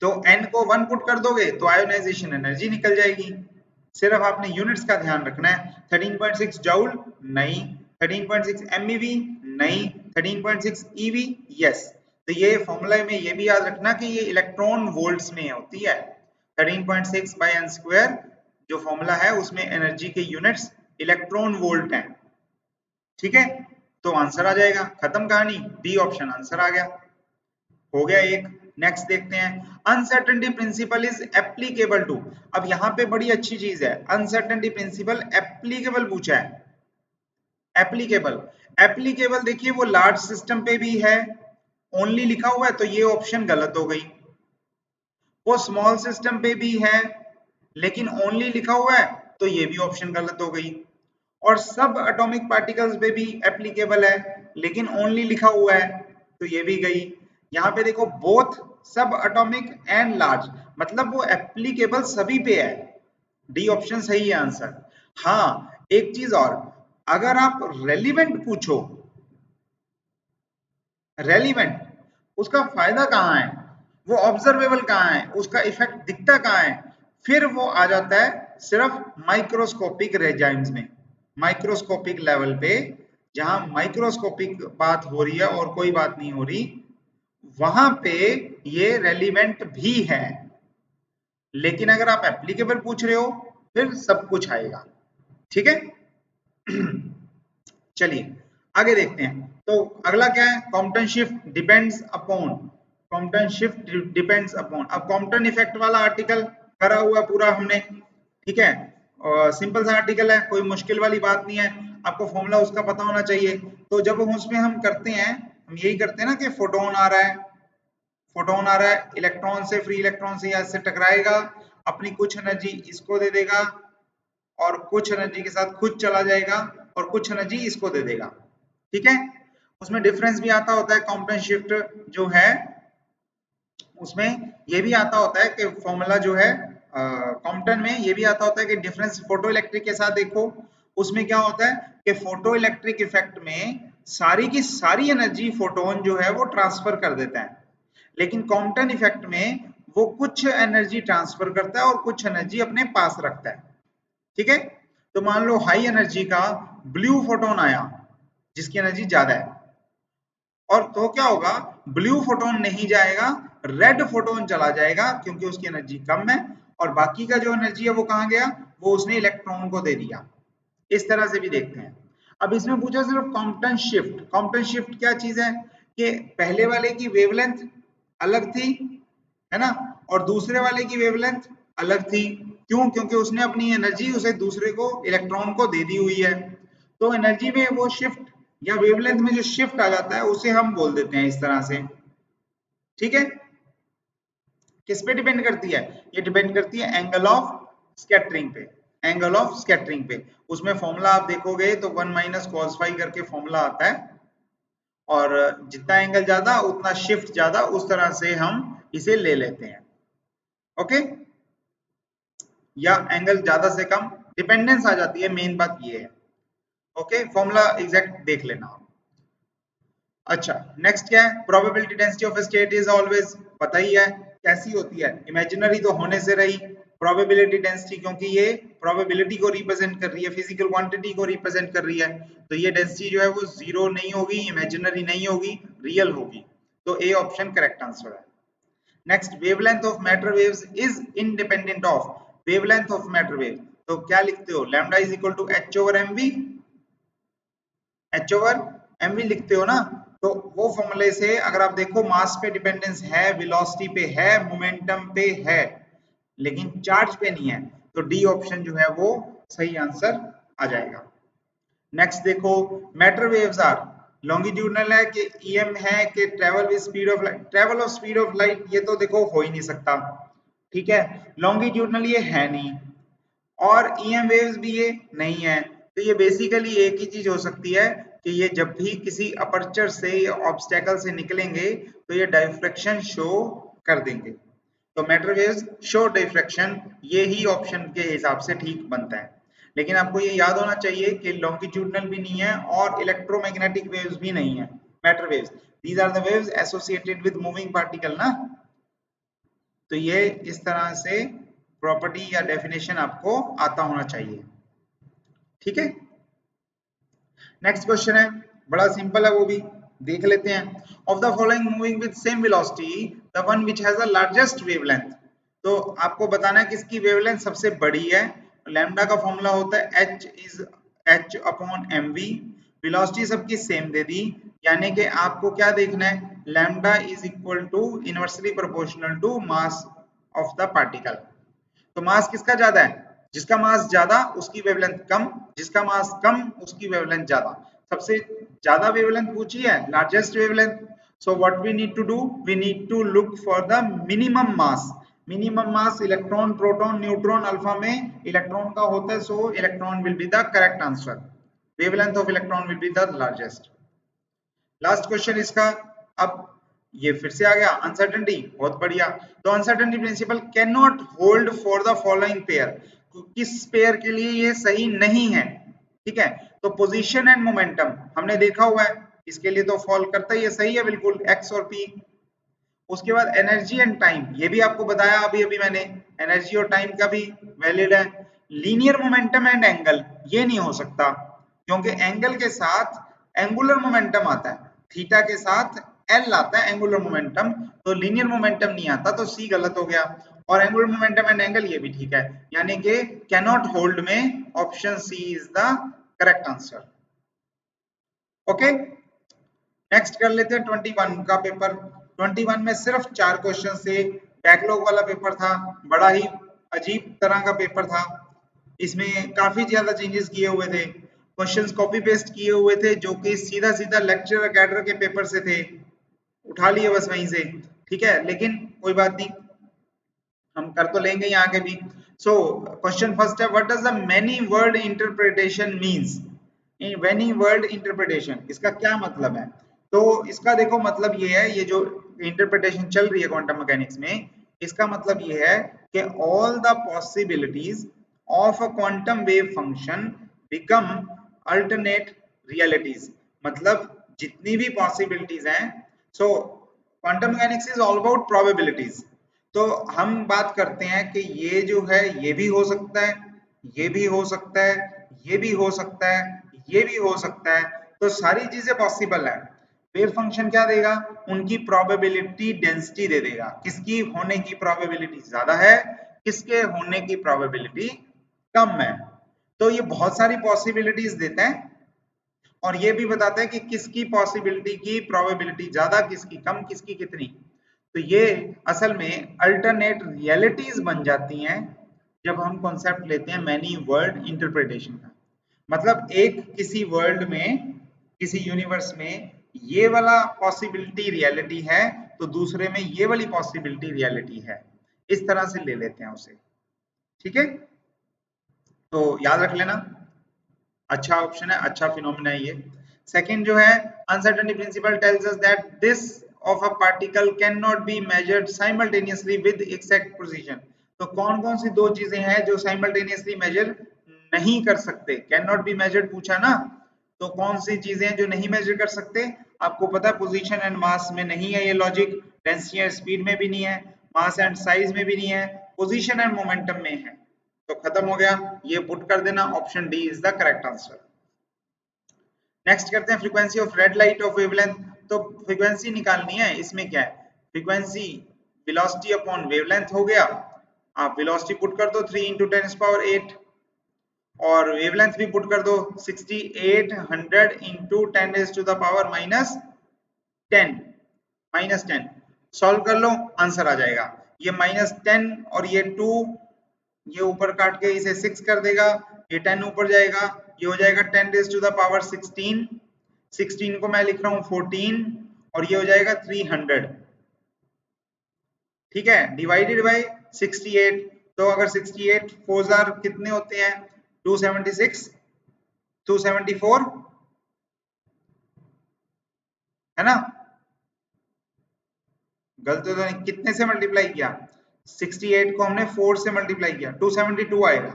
तो n को 1 पुट कर दोगे तो आयोनाइजेशन एनर्जी निकल जाएगी। सिर्फ आपने यूनिट्स का ध्यान रखना है। 13.6 जूल नहीं, 13.6 MeV नहीं, 13.6 EV यस। तो ये फॉर्मूला में ये भी याद रखना कि ये इलेक्ट्रॉन वोल्ट्स में होती है। 13.6 बाई एन स्क्वायर जो फॉर्मूला है उसमें एनर्जी के यूनिट्स इलेक्ट्रॉन वोल्ट हैं। ठीक है, तो आंसर आ जाएगा, खत्म कहानी, बी ऑप्शन आंसर आ गया। हो गया एक। नेक्स्ट देखते हैं। Uncertainty principle is applicable to. अब यहाँ पे बड़ी अच्छी चीज है, अनसर्टेनिटी प्रिंसिपल एप्लीकेबल पूछा है। एप्लीकेबल, एप्लीकेबल देखिए वो लार्ज सिस्टम पे भी है, ओनली लिखा हुआ है तो ये ऑप्शन गलत हो गई। वो स्मॉल सिस्टम पे भी है लेकिन ओनली लिखा हुआ है तो ये भी ऑप्शन गलत हो गई। और सब एटॉमिक पार्टिकल्स पे भी एप्लीकेबल है लेकिन ओनली लिखा हुआ है तो ये भी गई। यहाँ पे देखो बोथ सब एटॉमिक एंड लार्ज, मतलब वो एप्लीकेबल सभी पे है। डी ऑप्शन सही है आंसर। हाँ, एक चीज और, अगर आप रेलिवेंट पूछो, रेलिवेंट उसका फायदा कहाँ है, वो ऑब्जर्वेबल कहाँ है, उसका इफेक्ट दिखता कहाँ है, फिर वो आ जाता है सिर्फ माइक्रोस्कोपिक रेजाइम्स में, माइक्रोस्कोपिक लेवल पे, जहां माइक्रोस्कोपिक बात हो रही है और कोई बात नहीं हो रही, वहां पे ये रेलिवेंट भी है। लेकिन अगर आप एप्लीकेबल पूछ रहे हो फिर सब कुछ आएगा। ठीक है चलिए आगे देखते हैं। तो अगला क्या है, Compton shift depends upon, Compton shift depends upon. अब कॉम्पटन इफेक्ट वाला आर्टिकल करा हुआ पूरा हमने, ठीक है, और सिंपल सा आर्टिकल है, कोई मुश्किल वाली बात नहीं है, आपको फॉर्मूला उसका पता होना चाहिए। तो जब उसमें हम करते हैं, हम यही करते हैं ना कि फोटोन आ रहा है, फोटोन आ रहा है, इलेक्ट्रॉन से, फ्री इलेक्ट्रॉन से यहाँ से टकराएगा, अपनी कुछ एनर्जी इसको दे देगा और कुछ एनर्जी के साथ खुद चला जाएगा और कुछ एनर्जी इसको दे देगा। ठीक है, उसमें डिफरेंस भी आता होता है, कॉम्पटन शिफ्ट जो है उसमें ये भी आता होता है कि फॉर्मूला जो है कॉम्पटन में ये भी आता होता है कि डिफरेंस फोटो इलेक्ट्रिक के साथ देखो, उसमें क्या होता है कि फोटो इलेक्ट्रिक इफेक्ट में सारी की सारी एनर्जी फोटोन जो है वो ट्रांसफर कर देता है, लेकिन कॉम्पटन इफेक्ट में वो कुछ एनर्जी ट्रांसफर करता है और कुछ एनर्जी अपने पास रखता है। ठीक है, तो मान लो हाई एनर्जी का ब्लू फोटोन आया जिसकी एनर्जी ज्यादा है, और तो क्या होगा, ब्लू फोटोन नहीं जाएगा, रेड फोटोन चला जाएगा क्योंकि उसकी एनर्जी कम है, और बाकी का जो एनर्जी है वो कहां गया, वो उसने इलेक्ट्रॉन को दे दिया। इस तरह से भी देखते हैं। अब इसमें पूछा सिर्फ कॉम्पटन शिफ्ट। कॉम्पटन शिफ्ट क्या चीज है कि पहले वाले की वेवलेंथ अलग थी, है ना, और दूसरे वाले की वेवलेंथ अलग थी। क्यों? क्योंकि उसने अपनी एनर्जी उसे दूसरे को इलेक्ट्रॉन को दे दी हुई है। तो एनर्जी में वो शिफ्ट या वेवलेंथ में जो शिफ्ट आ जाता है उसे हम बोल देते हैं इस तरह से। ठीक है, किस पे डिपेंड करती है, ये डिपेंड करती है एंगल ऑफ स्कैटरिंग पे। एंगल ऑफ स्कैटरिंग पे उसमें फॉर्मूला आप देखोगे तो 1 माइनस cos फाई करके फॉर्मूला आता है, और जितना एंगल ज्यादा उतना शिफ्ट ज्यादा, उस तरह से हम इसे ले लेते हैं। ओके, या एंगल ज्यादा से कम डिपेंडेंस आ जाती है, मेन बात ये है। ओके, फॉर्मूला एग्जैक्ट देख लेना। अच्छा, नेक्स्ट क्या है, probability density of state is always, पता ही है कैसी होती है, इमेजिनरी तो होने से रही। प्रोबेबिलिटी डेंसिटी क्योंकि ये प्रोबेबिलिटी को रिप्रेजेंट कर रही है, फिजिकल क्वांटिटी को रिप्रेजेंट कर रही है, तो ये डेंसिटी जो है वो जीरो नहीं होगी, इमेजिनरी नहीं होगी, रियल होगी। तो ए ऑप्शन करेक्ट आंसर है। Next, wavelength of matter waves is independent of wavelength of matter wave, तो क्या लिखते हो, lambda is equal to h over m v, h over m v लिखते हो ना। तो वो फॉर्मूले से अगर आप देखो, मास पे डिपेंडेंस है, वेलोसिटी पे है, मोमेंटम पे है, लेकिन चार्ज पे नहीं है, तो डी ऑप्शन जो है वो सही आंसर आ जाएगा। नेक्स्ट देखो, मैटर वेव्स आर लॉन्गिट्यूडनल है कि ईएम है कि travel with speed of light, travel of speed of light ये तो देखो हो ही नहीं सकता। ठीक है, लॉन्गिट्यूडनल ये है नहीं, और ईएम वेव्स भी ये नहीं है, तो ये बेसिकली एक ही चीज हो सकती है कि ये जब भी किसी अपर्चर से या ऑब्स्टेकल से निकलेंगे तो ये डायफ्रैक्शन शो कर देंगे, तो मैटर वेव्स शो डायफ्रैक्शन, ये ही ऑप्शन के हिसाब से ठीक बनता है। लेकिन आपको ये याद होना चाहिए कि लॉन्गिट्यूडनल भी नहीं है और इलेक्ट्रोमैग्नेटिक वेव्स भी नहीं है, matter waves, these are the waves associated with moving particle ना। तो ये इस तरह से प्रॉपर्टी या डेफिनेशन आपको आता होना चाहिए। ठीक है, नेक्स्ट क्वेश्चन है, बड़ा सिंपल है, वो भी देख लेते हैं। Of the following moving with same velocity the one which has the largest wavelength, तो आपको बताना है किसकी वेवलेंथ सबसे बड़ी है। लैम्डा का फॉर्मूला होता है h is h upon mv, velocity सबकी सेम दे दी, यानी कि आपको क्या देखना है, lambda is equal to inversely proportional to mass of the particle. तो मास किसका ज्यादा है, जिसका मास ज्यादा उसकी वेवलेंथ कम, जिसका मास कम उसकी वेवलेंथ ज्यादा। सबसे ज्यादा वेवलेंथ पूछी है, largest wavelength, so what we need to do, we need to look for the minimum mass. Minimum mass electron, proton, neutron, alpha में इलेक्ट्रॉन का होता है, so electron will be the correct answer, wavelength of electron will be the largest. Last question इसका, अब ये फिर से आ गया अनसर्टेनिटी, बहुत बढ़िया। तो uncertainty principle can not hold for the following pair, किस पेयर के लिए ये सही नहीं है। ठीक है, तो पोजीशन एंड मोमेंटम हमने देखा हुआ है, इसके लिए तो फॉल करता ही है, सही है बिल्कुल, एक्स और पी। उसके बाद एनर्जी एंड टाइम, ये भी आपको बताया अभी अभी मैंने, एनर्जी और टाइम का भी वैलिड है। लीनियर मोमेंटम एंड एंगल, ये नहीं हो सकता, क्योंकि एंगल के साथ एंगुलर मोमेंटम आता है, थीटा के साथ एल आता है एंगुलर मोमेंटम, तो लीनियर मोमेंटम नहीं आता, तो सी गलत हो गया। और एंगुलर मोमेंटम एंड एंगल ये भी ठीक है, यानी कि कैनॉट होल्ड में option C is the correct answer. Okay, next कर लेते हैं 21 का पेपर। 21 में सिर्फ 4 क्वेश्चन से, बैकलॉग वाला पेपर था, बड़ा ही अजीब तरह का पेपर था, इसमें काफी ज्यादा चेंजेस किए हुए थे, क्वेश्चंस कॉपी पेस्ट किए हुए थे जो कि सीधा सीधा लेक्चर कैडर के पेपर से थे, उठा लिए बस वहीं से। ठीक है, लेकिन कोई बात नहीं, हम कर तो लेंगे यहाँ के भी। सो क्वेश्चन फर्स्ट है, what does the many word interpretation means, in many word interpretation इसका क्या मतलब है। तो इसका देखो मतलब ये है, ये जो इंटरप्रिटेशन चल रही है क्वांटम मैकेनिक्स में, इसका मतलब ये है कि all the possibilities of a quantum wave function become alternate realities, मतलब जितनी भी पॉसिबिलिटीज हैं, सो quantum mechanics is all about probabilities. तो हम बात करते हैं कि ये जो है ये भी हो सकता है, ये भी हो सकता है, ये भी हो सकता है, ये भी हो सकता है, तो सारी चीजें पॉसिबल है। वेव फंक्शन क्या देगा? उनकी प्रोबेबिलिटी डेंसिटी दे देगा, किसकी होने की प्रोबेबिलिटी ज्यादा है, किसके होने की प्रोबेबिलिटी कम है। तो ये बहुत सारी पॉसिबिलिटीज देता है और ये भी बताता है कि किसकी पॉसिबिलिटी की प्रोबेबिलिटी ज्यादा, किसकी कम, किसकी कितनी। तो ये असल में अल्टरनेट रियलिटीज बन जाती हैं जब हम कॉन्सेप्ट लेते हैं मैनी वर्ल्ड इंटरप्रिटेशन का। मतलब एक किसी वर्ल्ड में, किसी यूनिवर्स में ये वाला पॉसिबिलिटी रियलिटी है, तो दूसरे में ये वाली पॉसिबिलिटी रियलिटी है, इस तरह से ले लेते हैं उसे। ठीक है, तो याद रख लेना, अच्छा ऑप्शन है, अच्छा फिनोमिना है ये। सेकंड जो है, uncertainty principle tells us that this of a particle can not be measured simultaneously with exact precision. तो कौन कौन सी दो चीजें हैं जो साइमल्टेनियसली मेजर नहीं कर सकते? कैन नॉट बी मेजर्ड पूछा ना, तो कौन सी चीजें हैं जो नहीं मेजर कर सकते? आपको पता है पोजीशन एंड मास में नहीं है ये लॉजिक, डेंसिटी एंड स्पीड में भी नहीं है, मास एंड साइज में भी नहीं है, पोजीशन एंड मोमेंटम में है। तो खत्म हो गया, ये पुट कर देना, option D is the correct answer. Next करते हैं frequency of red light of wavelength. तो फ्रीक्वेंसी निकालनी है, इसमें क्या है, फ्रीक्वेंसी वेलोसिटी अपॉन वेवलेंथ हो गया। आप वेलोसिटी पुट कर दो 3 × 10⁸ और वेवलेंथ भी पुट कर दो 6800 × 10⁻10 सॉल्व कर लो, आंसर आ जाएगा। ये -10 और ये 2, ये ऊपर काट के इसे 6 कर देगा, ये 10 ऊपर जाएगा, ये हो जाएगा 10⁻16। 16 को मैं लिख रहा हूँ 14 और ये हो जाएगा 300। ठीक है, डिवाइडेड बाय 68। तो अगर 68 4 कितने होते हैं? 276, 274 है ना? गलत तो नहीं, कितने से मल्टीप्लाई किया? 68 को हमने 4 से मल्टीप्लाई किया, 272 आएगा।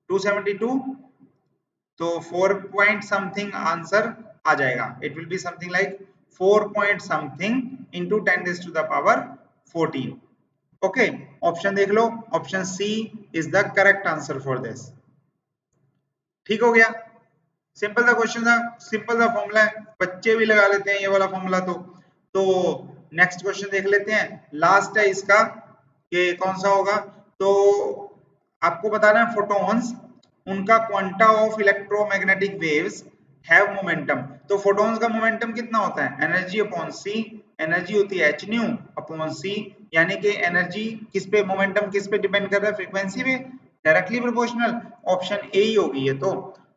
272, तो 4 पॉइंट समथिंग आंसर आ जाएगा। It will be something like 4 point something into 10⁻14। Okay, option देख लो, option C is the correct answer for this. ठीक हो गया, सिंपल सा क्वेश्चन था, सिंपल सा फॉर्मूला है, बच्चे भी लगा लेते हैं ये वाला फॉर्मूला। तो नेक्स्ट क्वेश्चन देख लेते हैं, लास्ट है इसका, कि कौन सा होगा। तो आपको बताना है फोटॉन्स, उनका quanta of electromagnetic waves have momentum. तो फोटॉन्स का मोमेंटम कितना होता है? एनर्जी अपॉन सी, एनर्जी होती है h न्यू अपॉन सी, यानी कि एनर्जी किस पे, मोमेंटम किस पे डिपेंड कर रहा है? फ्रीक्वेंसी पे, डायरेक्टली प्रोपोर्शनल। ऑप्शन ए ही होगी ये, तो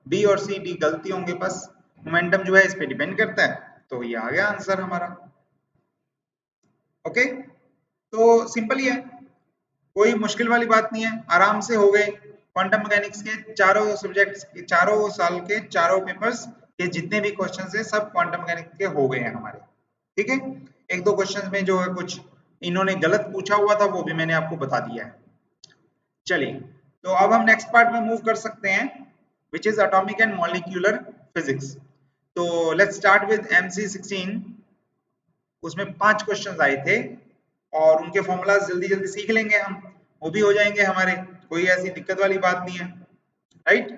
बी और सी डी गलती होंगे, बस मोमेंटम जो है इस पे डिपेंड करता है। तो ये आ गया आंसर हमारा। ओके, तो सिंपल ही है, कोई मुश्किल वाली बात नहीं है, आराम से हो गए। क्वांटम मैकेनिक्स के चारों सब्जेक्ट्स के, चारों साल के चारों पेपर्स के जितने भी क्वेश्चंस है सब क्वांटम मैकेनिक्स के हो गए हैं हमारे। ठीक है, एक दो क्वेश्चंस में जो है कुछ इन्होंने गलत पूछा हुआ था वो भी मैंने आपको बता दिया है। चलिए, तो अब हम नेक्स्ट पार्ट में मूव कर सकते हैं, which is atomic and molecular physics. तो लेट्स स्टार्ट विद MC16। उसमें 5 क्वेश्चंस आए थे और उनके फॉर्मूलाज जल्दी जल्दी सीख लेंगे हम, वो भी हो जाएंगे हमारे, कोई ऐसी दिक्कत वाली बात नहीं है, राइट।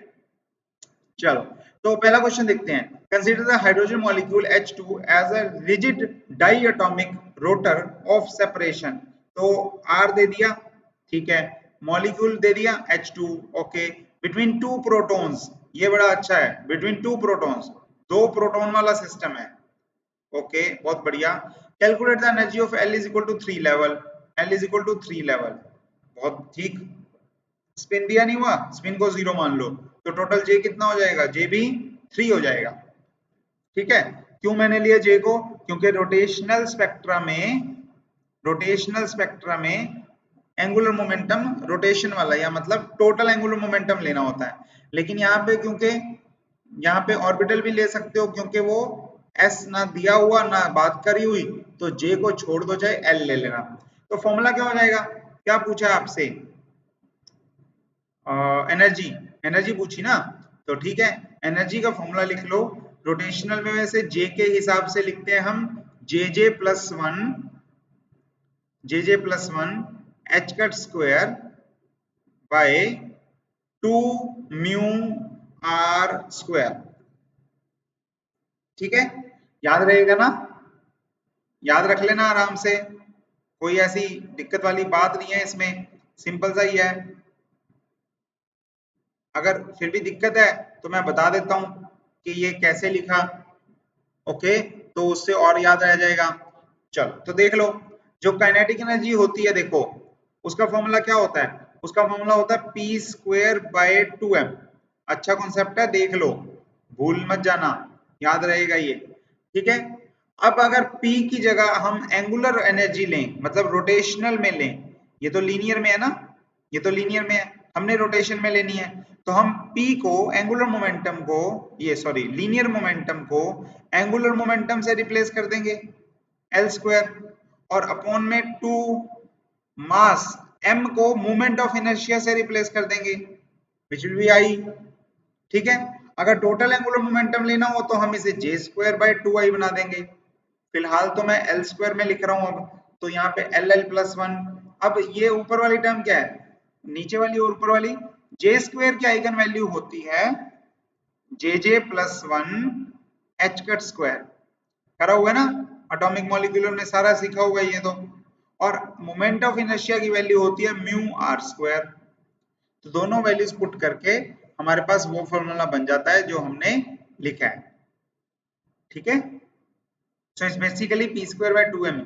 चलो, तो पहला क्वेश्चन देखते हैं, consider the hydrogen molecule H2 as a rigid diatomic rotor of separation. तो R दे दिया, ठीक है, मॉलिक्यूल दे दिया H2, okay, between two protons, ये बड़ा अच्छा है, बिटवीन टू प्रोटॉन्स, 2 प्रोटॉन वाला सिस्टम है, ओके, बहुत बढ़िया। Calculate the energy of L is equal to 3 level, L is equal to 3 level, बहुत ठीक। स्पिन दिया नहीं हुआ, स्पिन को 0 मान लो, तो टोटल J कितना हो जाएगा? J भी 3 हो जाएगा। ठीक है, क्यों मैंने लिया J को? क्योंकि रोटेशनल स्पेक्ट्रा में एंगुलर मोमेंटम रोटेशन वाला, या मतलब टोटल एंगुलर मोमेंटम लेना होता है, लेकिन यहाँ पे क्योंकि यहाँ पे ऑर्बिटल भी ले सकते हो, क्योंकि वो S ना दिया हुआ ना बात करी हुई, तो J को छोड़ दो, चाहे L ले लेना। तो फॉर्मूला क्या हो जाएगा? क्या पूछा है आपसे? एनर्जी, एनर्जी पूछी ना, तो ठीक है, एनर्जी का फॉर्मूला लिख लो, रोटेशनल में वैसे जे के हिसाब से लिखते हैं हम J J plus one H cut square by 2 mu R square. ठीक है, याद रहेगा ना, याद रख लेना आराम से, कोई ऐसी दिक्कत वाली बात नहीं है इसमें, सिंपल सा ही है। अगर फिर भी दिक्कत है तो मैं बता देता हूं कि ये कैसे लिखा, ओके, तो उससे और याद रह जाएगा। चलो तो देख लो, जो काइनेटिक एनर्जी होती है देखो, उसका फॉर्मूला क्या होता है, उसका फॉर्मूला होता है पी स्क्वायर बाय 2m। अच्छा कॉन्सेप्ट है, देख लो, भूल मत जाना, याद रहेगा ये। ठीक है, अब अगर P की जगह हम एंगुलर एनर्जी लें, मतलब रोटेशनल में लें, ये तो लीनियर में है ना, ये तो लीनियर में है, हमने रोटेशन में लेनी है, तो हम P को एंगुलर मोमेंटम को, ये सॉरी लीनियर मोमेंटम को एंगुलर मोमेंटम से रिप्लेस कर देंगे L स्क्वायर, और अपॉन में 2 मास m को मोमेंट ऑफ इनर्शिया से रिप्लेस कर देंगे, विच विल बी I। ठीक है, अगर टोटल एंगुलर मोमेंटम लेना हो तो हम इसे j स्क्वायर बाय 2i बना देंगे। फिलहाल तो मैं L स्क्वायर में लिख रहा हूं अब, तो यहाँ पे LL प्लस 1। अब ये ऊपर वाली टर्म क्या है, नीचे वाली और ऊपर वाली, j स्क्वायर की आइगन वैल्यू होती है JJ plus 1 h cut square, करा हुआ है ना, एटॉमिक मॉलिक्यूलर में सारा सीखा हुआ है ये तो। और मोमेंट ऑफ इनर्शिया की वैल्यू होती है म्यू आर स्क्वायर। तो दोनों वैल्यूज पुट करके हमारे पास वो फॉर्मूला बन जाता है जो हमने लिखा है। ठीक है, so it's basically P square by 2m,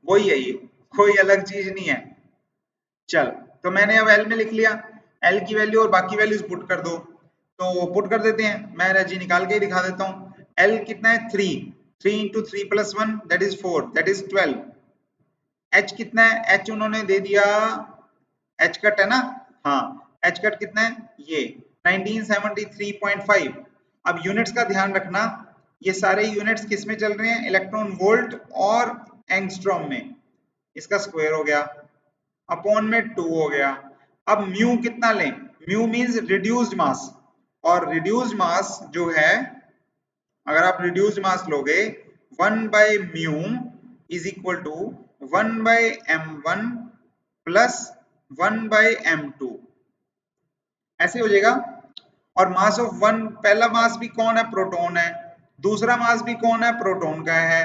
वही है ये, कोई अलग चीज नहीं है। चल, तो मैंने अब L में लिख लिया, L की वैल्यू और बाकी वैल्यूज पुट कर दो, तो पुट कर देते हैं, मैं एनर्जी निकाल के ही दिखा देता हूँ। L कितना है 3 into 3 plus 1 that is 4, that is 12। H कितना है, H उन्होंने दे दिया, H कट है ना, हाँ H कट कितना है ये 1973.5। अब यूनिट्स का ध्यान रखना, ये सारे यूनिट्स किस में चल रहे हैं, इलेक्ट्रॉन वोल्ट और एंगस्ट्रॉम में, इसका स्क्वायर हो गया, अपॉन में 2 हो गया। अब म्यू कितना लें, म्यू मींस रिड्यूस्ड मास, और रिड्यूस्ड मास जो है, अगर आप रिड्यूस्ड मास लोगे 1 by mu is equal to 1 by m1 plus 1 by m2, ऐसे हो जाएगा। और मास ऑफ वन, पहला मास भी कौन है, प्रोटॉन है, दूसरा मास भी कौन है, प्रोटॉन का है।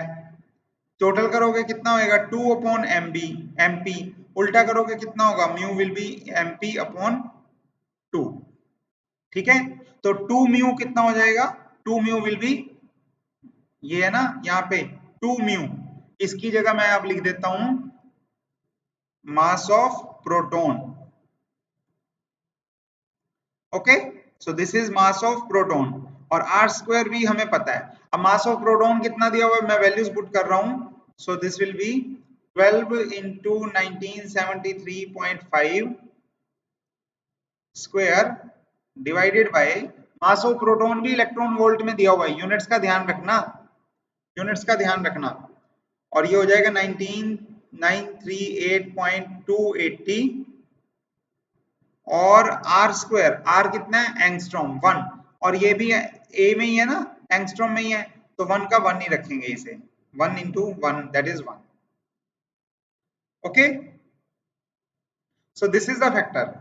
टोटल करोगे कितना होएगा 2 अपॉन mp, उल्टा करोगे कितना होगा, mu will be mp upon 2। ठीक है, तो 2 म्यू कितना हो जाएगा, 2 म्यू विल बी, ये है ना यहाँ पे 2 म्यू, इसकी जगह मैं अब लिख देता हूं mass of proton. Okay, so this is mass of proton, और आर स्क्वायर भी हमें पता है। अब मास ऑफ प्रोटॉन कितना दिया हुआ है, मैं वैल्यूज पुट कर रहा हूं, so this will be 12 into 1973.5 square divided by, mass of proton भी इलेक्ट्रॉन वोल्ट में दिया हुआ है, यूनिट्स का ध्यान रखना, यूनिट्स का ध्यान रखना, और ये हो जाएगा 19938.280, और आर स्क्वायर, आर कितना है एंगस्ट्रॉम 1, और ये भी ए में ही है ना, एंगस्ट्रॉम में ही है, तो 1 का 1 ही रखेंगे इसे, 1 into 1 that is 1। okay, so this is the factor।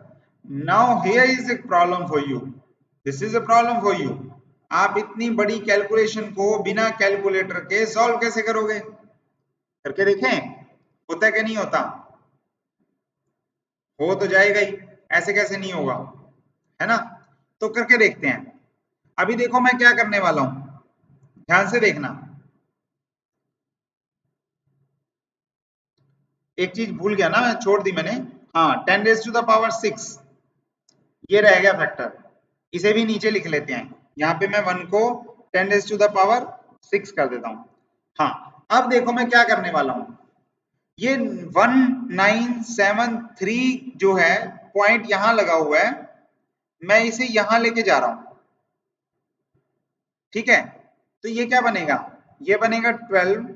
now here is a problem for you, this is a problem for you। आप इतनी बड़ी कैलकुलेशन को बिना कैलकुलेटर के सॉल्व कैसे करोगे, करके देखें, होता है कि नहीं होता, हो तो जाएगा ही, ऐसे कैसे नहीं होगा, है ना, तो करके देखते हैं। अभी देखो मैं क्या करने वाला हूं, ध्यान से देखना, एक चीज भूल गया ना, मैं छोड़ दी मैंने, हाँ 10⁻⁶ ये रह गया फैक्टर, इसे भी नीचे लिख लेते हैं, यहाँ पे मैं 1 को 10⁻⁶ कर देता हूँ। हाँ, अब देखो मैं क्या करने वाला हूँ, ये 1973 जो है पॉइंट यहाँ लगा हुआ है, मैं इसे यहाँ लेके जा रहा हूँ। ठीक है, तो ये क्या बनेगा, ये बनेगा 12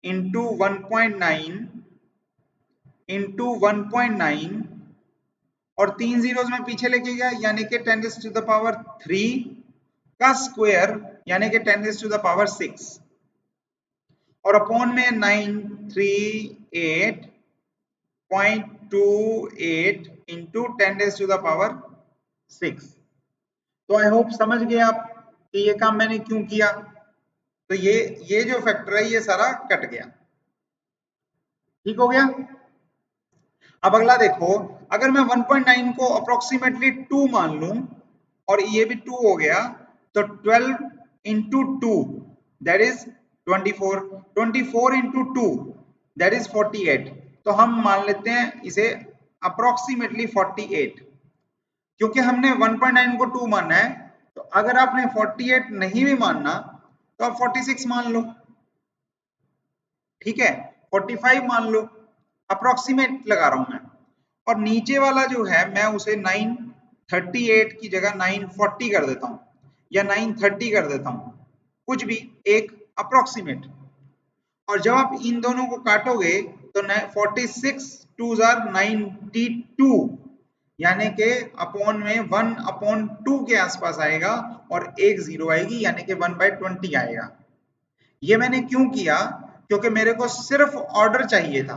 into 1.9 into 1.9, और 3 जीरोस में पीछे लेके गया, यानी कि 10⁻³ का स्क्वायर यानी कि 10⁶, और अपॉन में 938.28 इंटू 10⁶। तो आई होप समझ गए आप कि ये काम मैंने क्यों किया। तो ये जो फैक्टर है ये सारा कट गया, ठीक हो गया। अब अगला देखो, अगर मैं 1.9 को अप्रोक्सीमेटली 2 मान लूं और ये भी 2 हो गया, तो 12 into 2 that is 24, 24 into 2 that is 48। तो हम मान लेते हैं इसे अप्रोक्सीमेटली 48, क्योंकि हमने 1.9 को 2 मानना है। तो अगर आपने 48 नहीं भी मानना तो आप 46 मान लो, ठीक है, 45 मान लो, अप्रोक्सीमेट लगा रहा हूं मैं। और नीचे वाला जो है मैं उसे 938 की जगह 940 कर देता हूं या 930 कर देता हूं, कुछ भी एक अप्रोक्सीमेट। और जब आप इन दोनों को काटोगे तो 46 2 92, यानी कि अपॉन में 1/2 के आसपास आएगा और एक जीरो आएगी, यानी कि 1/20 आएगा। ये मैंने क्यों किया, क्योंकि मेरे को सिर्फ ऑर्डर चाहिए था।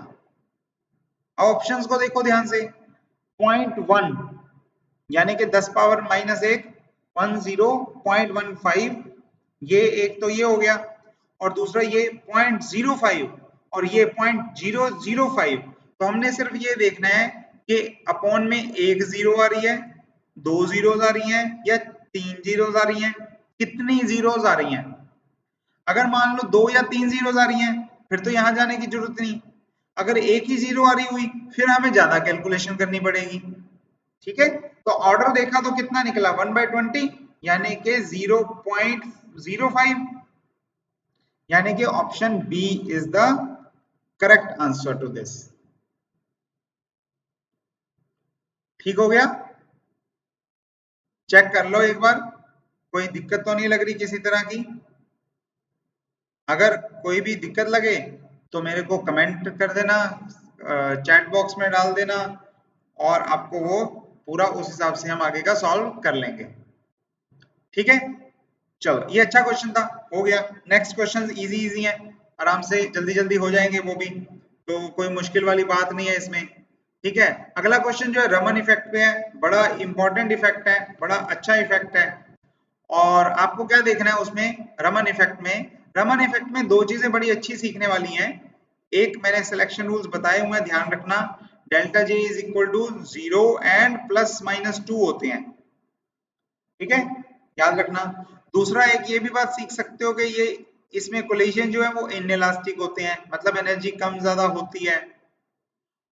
अब ऑप्शंस को देखो ध्यान से, 0.1 यानी कि 10⁻⁻1 10.15, ये एक तो ये हो गया, और दूसरा ये 0.05 और ये 0.005। तो हमने सिर्फ ये देखना है कि अपॉन में एक जीरो आ रही है, दो जीरोज आ रही हैं या तीन जीरोज आ रही हैं, कितनी जीरोज आ रही हैं। अगर मान लो 2 या 3 जीरोज आ रही हैं फिर तो यहां जाने की जरूरत नहीं। अगर एक ही जीरो आ रही हुई फिर हमें ज्यादा कैलकुलेशन करनी पड़ेगी, ठीक है। तो ऑर्डर देखा तो कितना निकला 1/20, यानी कि 0.05, यानी कि option B is the correct answer to this. ठीक हो गया, चेक कर लो एक बार, कोई दिक्कत तो नहीं लग रही किसी तरह की। अगर कोई भी दिक्कत लगे तो मेरे को कमेंट कर देना, चैट बॉक्स में डाल देना, और आपको वो पूरा उस हिसाब से हम आगे का सॉल्व कर लेंगे, ठीक है। चलो ये अच्छा क्वेश्चन था, हो गया। नेक्स्ट क्वेश्चन इजी इजी है, आराम से जल्दी जल्दी हो जाएंगे वो भी, तो कोई मुश्किल वाली बात नहीं है इसमें, ठीक है। अगला क्वेश्चन जो है रमन इफेक्ट पे है, बड़ा इंपॉर्टेंट इफेक्ट है, बड़ा अच्छा इफेक्ट है। और आपको क्या देखना है उसमें, रमन इफेक्ट में, रमन इफेक्ट में दो चीजें बड़ी अच्छी सीखने वाली हैं। एक मैंने सिलेक्शन रूल्स बताए हुए हैं, ध्यान रखना, delta J is equal to 0 and +-2 होते हैं, ठीक है, याद रखना। दूसरा एक ये भी बात सीख सकते हो कि ये इसमें कोलिजन जो है वो इनइलास्टिक होते हैं, मतलब एनर्जी कम ज्यादा होती है।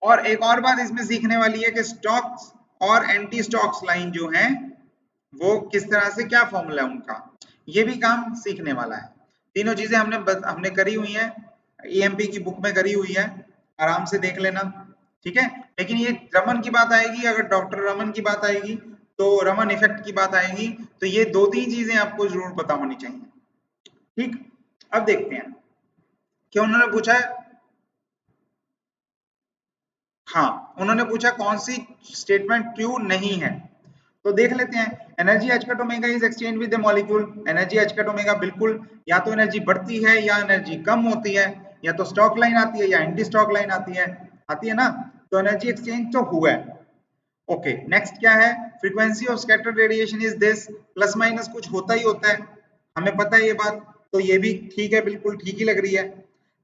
और एक और बात इसमें सीखने वाली है कि स्टॉक्स और एंटी स्टॉक्स लाइन जो है वो किस तरह से, क्या फॉर्मूला है उनका, ये भी काम सीखने वाला है। तीनों चीजें हमने करी हुई है, ईएमपी की बुक में करी हुई है, आराम से देख लेना, ठीक है। लेकिन ये रमन की बात आएगी, अगर डॉक्टर रमन की बात आएगी, तो रमन इफेक्ट की बात आएगी, तो ये दो तीन चीजें आपको जरूर पता होनी चाहिए, ठीक। अब देखते हैं कि उन्होंने पूछा है, हाँ उन्होंने पूछा कौन सी स्टेटमेंट ट्रू नहीं है, तो देख लेते हैं। Energy H omega is exchange with the molecule, energy H omega बिल्कुल, या तो एनर्जी बढ़ती है या एनर्जी कम होती है, या तो स्टॉक लाइन आती है या एंटी स्टॉक लाइन आती है ना, तो एनर्जी एक्सचेंज तो हुआ है। ओके नेक्स्ट क्या है, frequency of scattered radiation is this, plus minus कुछ होता ही होता है, हमें पता है ये बात, तो ये भी ठीक है, बिल्कुल ठीक ही लग रही है।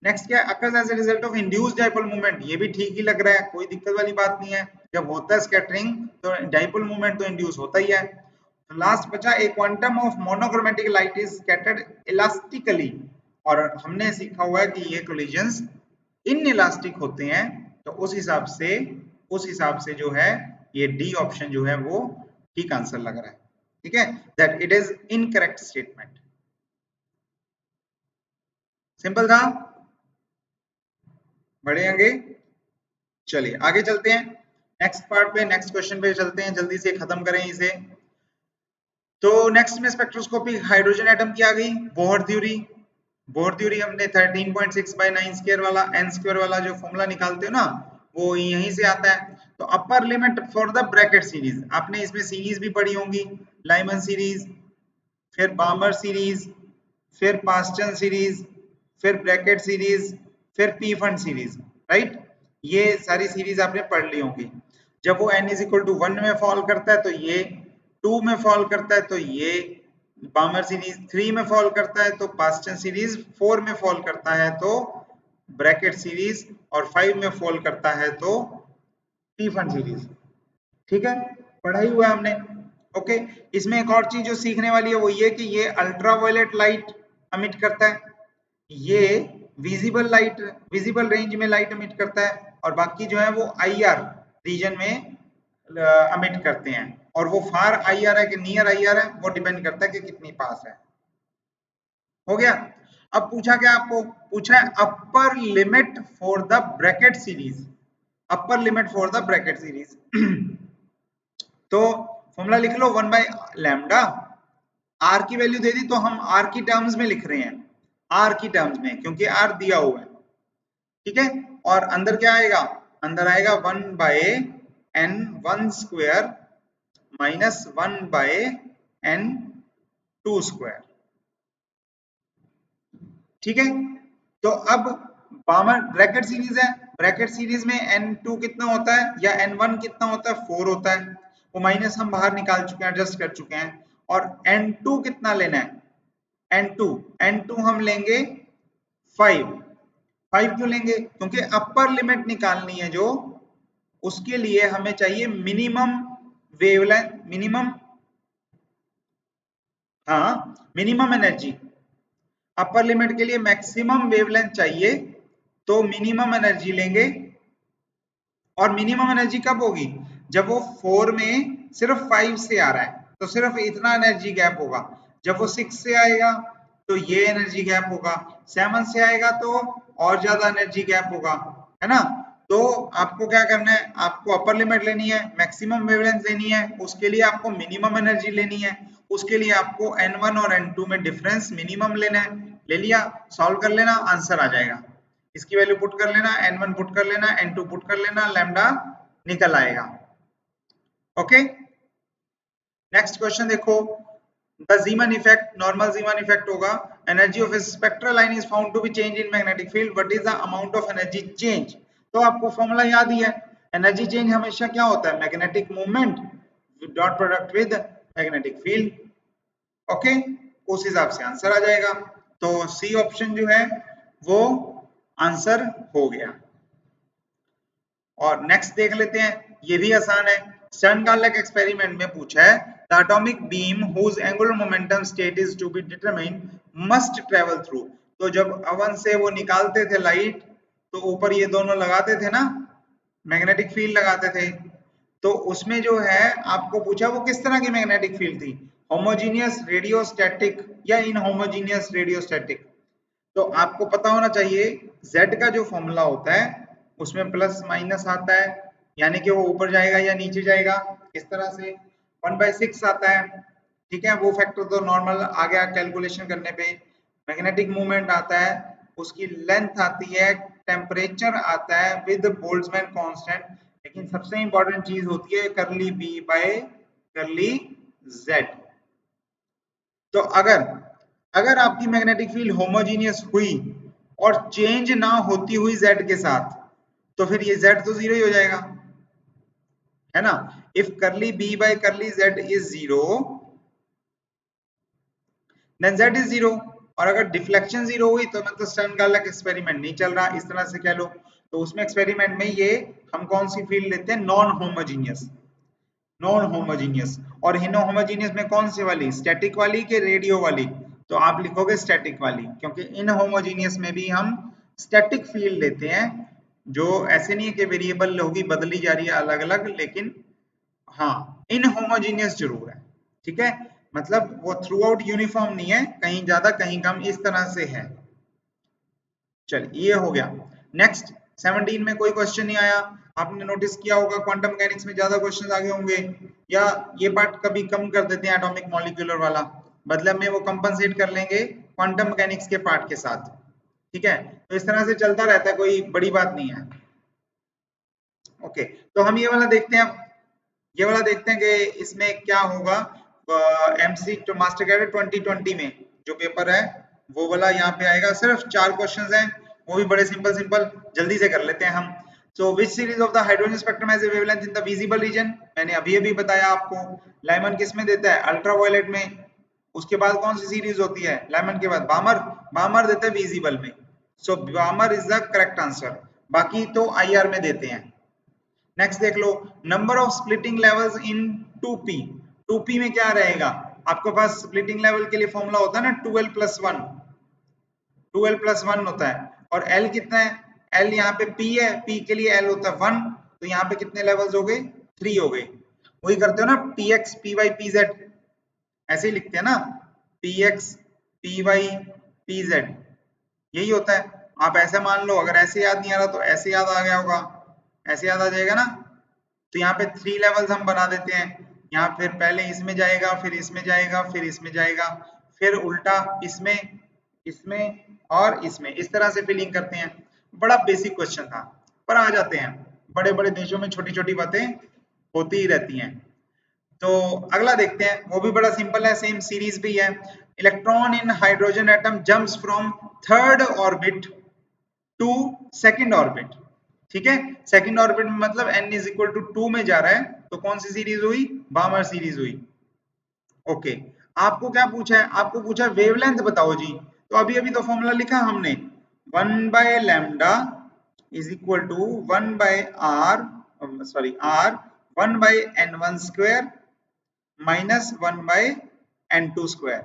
नेक्स्ट क्या है, occurs as a result of induced dipole movement, ये भी ठीक ही लग रहा है, कोई दिक्कत वाली बात नहीं है, जब होता है स्कैटरिंग तो डाइपोल मूवमेंट तो इंड्यूस होता ही है। लास्ट बचा, ए quantum of monochromatic light is scattered elastically, और हमने सीखा हुआ है कि ये कोलिजन्स इनइलास्टिक होते हैं, तो उस हिसाब से जो है ये डी ऑप्शन जो है वो ठीक आंसर लग रहा है, ठीक है, that it is incorrect statement. Simple था, बढ़े आगे, चलिए आगे चलते हैं, नेक्स्ट पार्ट पे, नेक्स्ट क्वेश्चन पे चलते हैं, जल्दी से खत्म करें इसे। तो नेक्स्ट में स्पेक्ट्रोस्कोपी हाइड्रोजन एटम की आ गई, बोहर थ्योरी हमने 13.6/9² वाला n² वाला जो फॉर्मूला निकालते हो ना, वो यहीं से आता है। तो upper limit for the Brackett series, आपने इसमें सीरीज भी पढ़ी होंगी, लाइमन सीरीज, फिर बामर सीरीज, फिर पास्टन सीरीज, फिर ब्रैकेट सीरीज, फिर पी फंड सीरीज, राइट। ये सारी सीरीज आपने पढ़ ली होंगी। जब वो n इज इक्वल टू 1 में फॉल करता है तो ये, 2 में फॉल करता है तो ये बामर सीरीज, 3 में फॉल करता है तो पास्टन सीरीज, 4 में फॉल करता है तो ब्रैकेट सीरीज, और 5 में फॉल करता है तो पी फंड सीरीज। ठीक है, पढ़ाई हुआ हमने। ओके, इसमें एक और चीज जो सीखने वाली है वो ये कि ये अल्ट्रावायलेट लाइट अमिट करता है, ये विजिबल लाइट, विजिबल रेंज में लाइट अमिट करता है, और बाकी जो है वो आईआर रीजन में अमिट करते हैं। और वो फार आईआर है कि नियर आईआर है वो डिपेंड करता है कि कितनी पास है। हो गया। अब पूछा क्या आपको, पूछा है upper limit for the Brackett series, upper limit for the Brackett series. तो फॉर्मूला लिख लो 1 बाय लैम्डा, आर की वैल्यू दे दी तो हम आर की टर्म्स में लिख रहे हैं, आर की टर्म्स में, क्योंकि आर दिया हुआ है। ठीक है, और अंदर क्या आएगा, अंदर आएगा 1 by N 1 square minus 1 by N 2 square. ठीक है, तो अब बामर ब्रैकेट सीरीज है, ब्रैकेट सीरीज में n2 कितना होता है या n1 कितना होता है, 4 होता है, वो माइनस हम बाहर निकाल चुके हैं, एडजस्ट कर चुके हैं। और n2 कितना लेना है, n2 हम लेंगे 5 क्यों लेंगे, क्योंकि अपर लिमिट निकालनी है जो, उसके लिए हमें चाहिए मिनिमम वेवलेंथ, मिनिमम, हाँ मिनिमम एनर्जी। अपर लिमिट के लिए मैक्सिमम वेवलेंथ चाहिए, तो मिनिमम एनर्जी लेंगे। और मिनिमम एनर्जी कब होगी, जब वो 4 में सिर्फ 5 से आ रहा है तो सिर्फ इतना एनर्जी गैप होगा, जब वो 6 से आएगा तो ये एनर्जी गैप होगा, 7 से आएगा तो और ज्यादा एनर्जी गैप होगा, है ना। तो आपको क्या करना है, आपको अपर लिमिट लेनी है, मैक्सिमम वेवलेंथ लेनी है, उसके लिए आपको मिनिमम एनर्जी लेनी है, उसके लिए आपको n1 और n2 में डिफरेंस मिनिमम लेना है। ले लिया, सॉल्व कर लेना, आंसर आ जाएगा। इसकी वैल्यू पुट कर लेना, n1 पुट कर लेना, n2 पुट कर लेना, लैम्डा निकल आएगा। ओके, नेक्स्ट क्वेश्चन देखो, the Zeeman effect, normal Zeeman effect होगा, energy of a spectral line is found to be change in magnetic field, what is the amount of energy change. तो आपको formula याद ही है, energy change हमेशा क्या होता है, magnetic movement dot product with magnetic field. Okay, उस हिसाब से आंसर आ जाएगा। तो सी ऑप्शन जो है वो आंसर हो गया। और नेक्स्ट देख लेते हैं, ये भी आसान है। स्टर्नगार्लिक एक्सपेरिमेंट में पूछा है the atomic beam whose angular momentum state is to be determined must travel through. तो जब ओवन से वो निकालते थे लाइट, तो ऊपर ये दोनों लगाते थे ना, मैग्नेटिक फील्ड लगाते थे, तो उसमें जो है आपको पूछा वो किस तरह की मैग्नेटिक फील्ड थी, होमोजीनियस रेडियोस्टैटिक या इनहोमोजीनियस रेडियोस्टैटिक। तो आपको पता होना चाहिए Z का जो फॉर्मूला होता है उसमें प्लस माइनस आता है, यानी कि वो ऊपर जाएगा या नीचे जाएगा, इस तरह से 1/6 आता है। ठीक है, वो फैक्टर तो नॉर्मल आ गया कैलकुलेशन करने पे। मैग्नेटिक मूवमेंट आता है, उसकी लेंथ आती है, टेम्परेचर आता है विद बोल्ट्जमैन कांस्टेंट, लेकिन सबसे इंपॉर्टेंट चीज होती है करली B बाय करली Z। तो अगर आपकी मैग्नेटिक फील्ड होमोजीनियस हुई और चेंज ना होती हुई Z के साथ, तो फिर ये Z तो जीरो ही हो जाएगा, है ना। If curly B by curly Z is zero, then Z is zero. और अगर डिफ्लेक्शन जीरो हुई तो मतलब स्टर्नगार्लिक एक्सपेरिमेंट नहीं चल रहा, इस तरह से कह लो। तो उसमें एक्सपेरिमेंट में ये हम कौन सी फील्ड लेते हैं, नॉन होमोजीनियस, नॉन होमोजीनियस। और इनहोमोजीनियस में कौन सी वाली, स्टैटिक वाली के रेडियो वाली, तो आप लिखोगे स्टैटिक वाली, क्योंकि इनहोमोजीनियस में भी हम स्टैटिक फील्ड लेते हैं, जो ऐसे नहीं है कि वेरिएबल होगी बदली जा रही है अलग अलग, लेकिन हाँ इनहोमोजीनियस जरूर है। ठीक है, मतलब वो थ्रू आउट यूनिफॉर्म नहीं है, कहीं ज्यादा कहीं कम, इस तरह से है। चलिए ये हो गया। नेक्स्ट 17 में कोई क्वेश्चन नहीं आया, आपने नोटिस किया होगा क्वांटम मैकेनिक्स में ज्यादा क्वेश्चन आगे होंगे, या ये पार्ट कभी कम कर देते हैं एटॉमिक मॉलिक्यूलर वाला, बदले में वो कंपनसेट कर लेंगे क्वांटम मैकेनिक्स के पार्ट के साथ। ठीक है, तो इस तरह से चलता रहता है, कोई बड़ी बात नहीं है। ओके, तो हम ये वाला देखते हैं, ये वाला देखते हैं कि इसमें क्या होगा। एमसी तो मास्टर कैडर 2020 में जो पेपर है वो वाला यहाँ पे आएगा। सिर्फ 4 क्वेश्चंस हैं, वो भी बड़े सिंपल सिंपल, जल्दी से कर लेते हैं हम। So which series of the hydrogen spectrum has a wavelength in the visible region, मैंने अभी अभी बताया आपको। लाइमन किस में देता है? अल्ट्रावायलेट में। उसके बाद कौन सी सीरीज होती है लाइमन के बाद? बामर, बामर देते हैं विजिबल में। So Balmer is the correct answer, बाकी तो आईआर में देते हैं। नेक्स्ट देख लो, number of splitting levels in 2p। 2p में क्या रहेगा? आपके पास स्प्लिटिंग लेवल के लिए फॉर्मूला होता है ना 2l+1, 2l+1 होता है। और l कितना है? l यहाँ पे p है, p के लिए l होता है 1, तो यहाँ पे कितने लेवल्स हो गए? 3 हो गए। वही करते हो ना px py pz, ऐसे ही लिखते हैं ना, px py pz, यही होता है। आप ऐसे मान लो, अगर ऐसे याद नहीं आ रहा तो ऐसे याद आ गया होगा, ऐसे याद आ जाएगा ना। तो यहाँ पे 3 लेवल्स हम बना देते हैं। यहाँ फिर पहले इसमें जाएगा, फिर इसमें जाएगा, फिर इसमें जाएगा, फिर उल्टा इसमें, इसमें और इसमें, इस तरह से फिलिंग करते हैं। बड़ा बेसिक क्वेश्चन था, पर आ जाते हैं। बड़े बड़े देशों में छोटी छोटी बातें होती ही रहती हैं। तो अगला देखते हैं, वो भी बड़ा सिंपल है, सेम सीरीज भी है। Electron in hydrogen atom jumps from third orbit to second orbit. ठीक है, सेकंड ऑर्बिट में मतलब n इज इक्वल टू 2 में जा रहा है, तो कौन सी सीरीज हुई? बामर सीरीज हुई। ओके, आपको क्या पूछा है? आपको पूछा है वेवलेंथ बताओ जी। तो अभी अभी तो फॉर्मूला लिखा हमने, 1/λ is equal to 1/r, sorry r 1/n1 square minus 1/n2 square.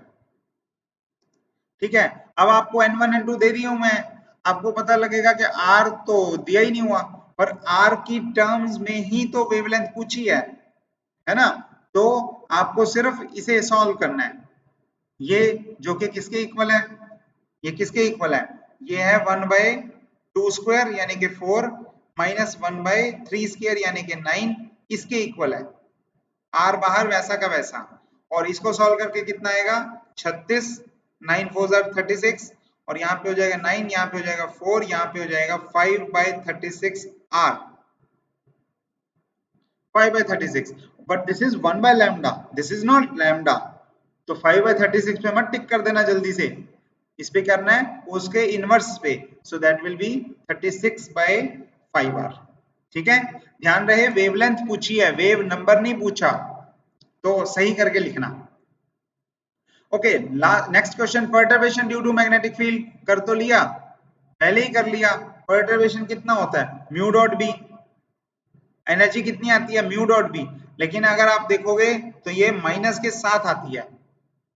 ठीक है, अब आपको n1 n2 दे दी हूं मैं, आपको पता लगेगा कि r तो दिया ही नहीं हुआ, पर r की टर्म्स में ही तो वेवलेंथ पूछी है ना। तो आपको सिर्फ इसे सॉल्व करना है। ये जो कि किसके इक्वल है? ये किसके इक्वल है? ये है 1/2 स्क्वायर यानी कि 4 माइनस 1/3 स्क्वायर यानी कि 9, इसके इक्वल है। r बाहर वैसा का वैसा, और इसको सॉल्व करके कितना आएगा? 36, 9 4 36, और यहाँ पे हो जाएगा 9, यहाँ पे हो जाएगा 4, यहाँ पे हो जाएगा 5/36 r, 5/36। But this is 1/λ, this is not lambda, तो 5/36 पे मत टिक कर देना जल्दी से, इस पे करना है उसके इनवर्स पे, so that will be 36/5r। ठीक है, ध्यान रहे वेवलेंथ पूछी है, वेव नंबर नहीं पूछा, तो सही करके लिखना। Okay, next question, perturbation due to magnetic field कर तो लिया, पहले ही कर लिया। परटर्बेशन कितना होता है? Mu dot B. एनर्जी कितनी आती है? Mu dot B. लेकिन अगर आप देखोगे तो ये माइनस के साथ आती है,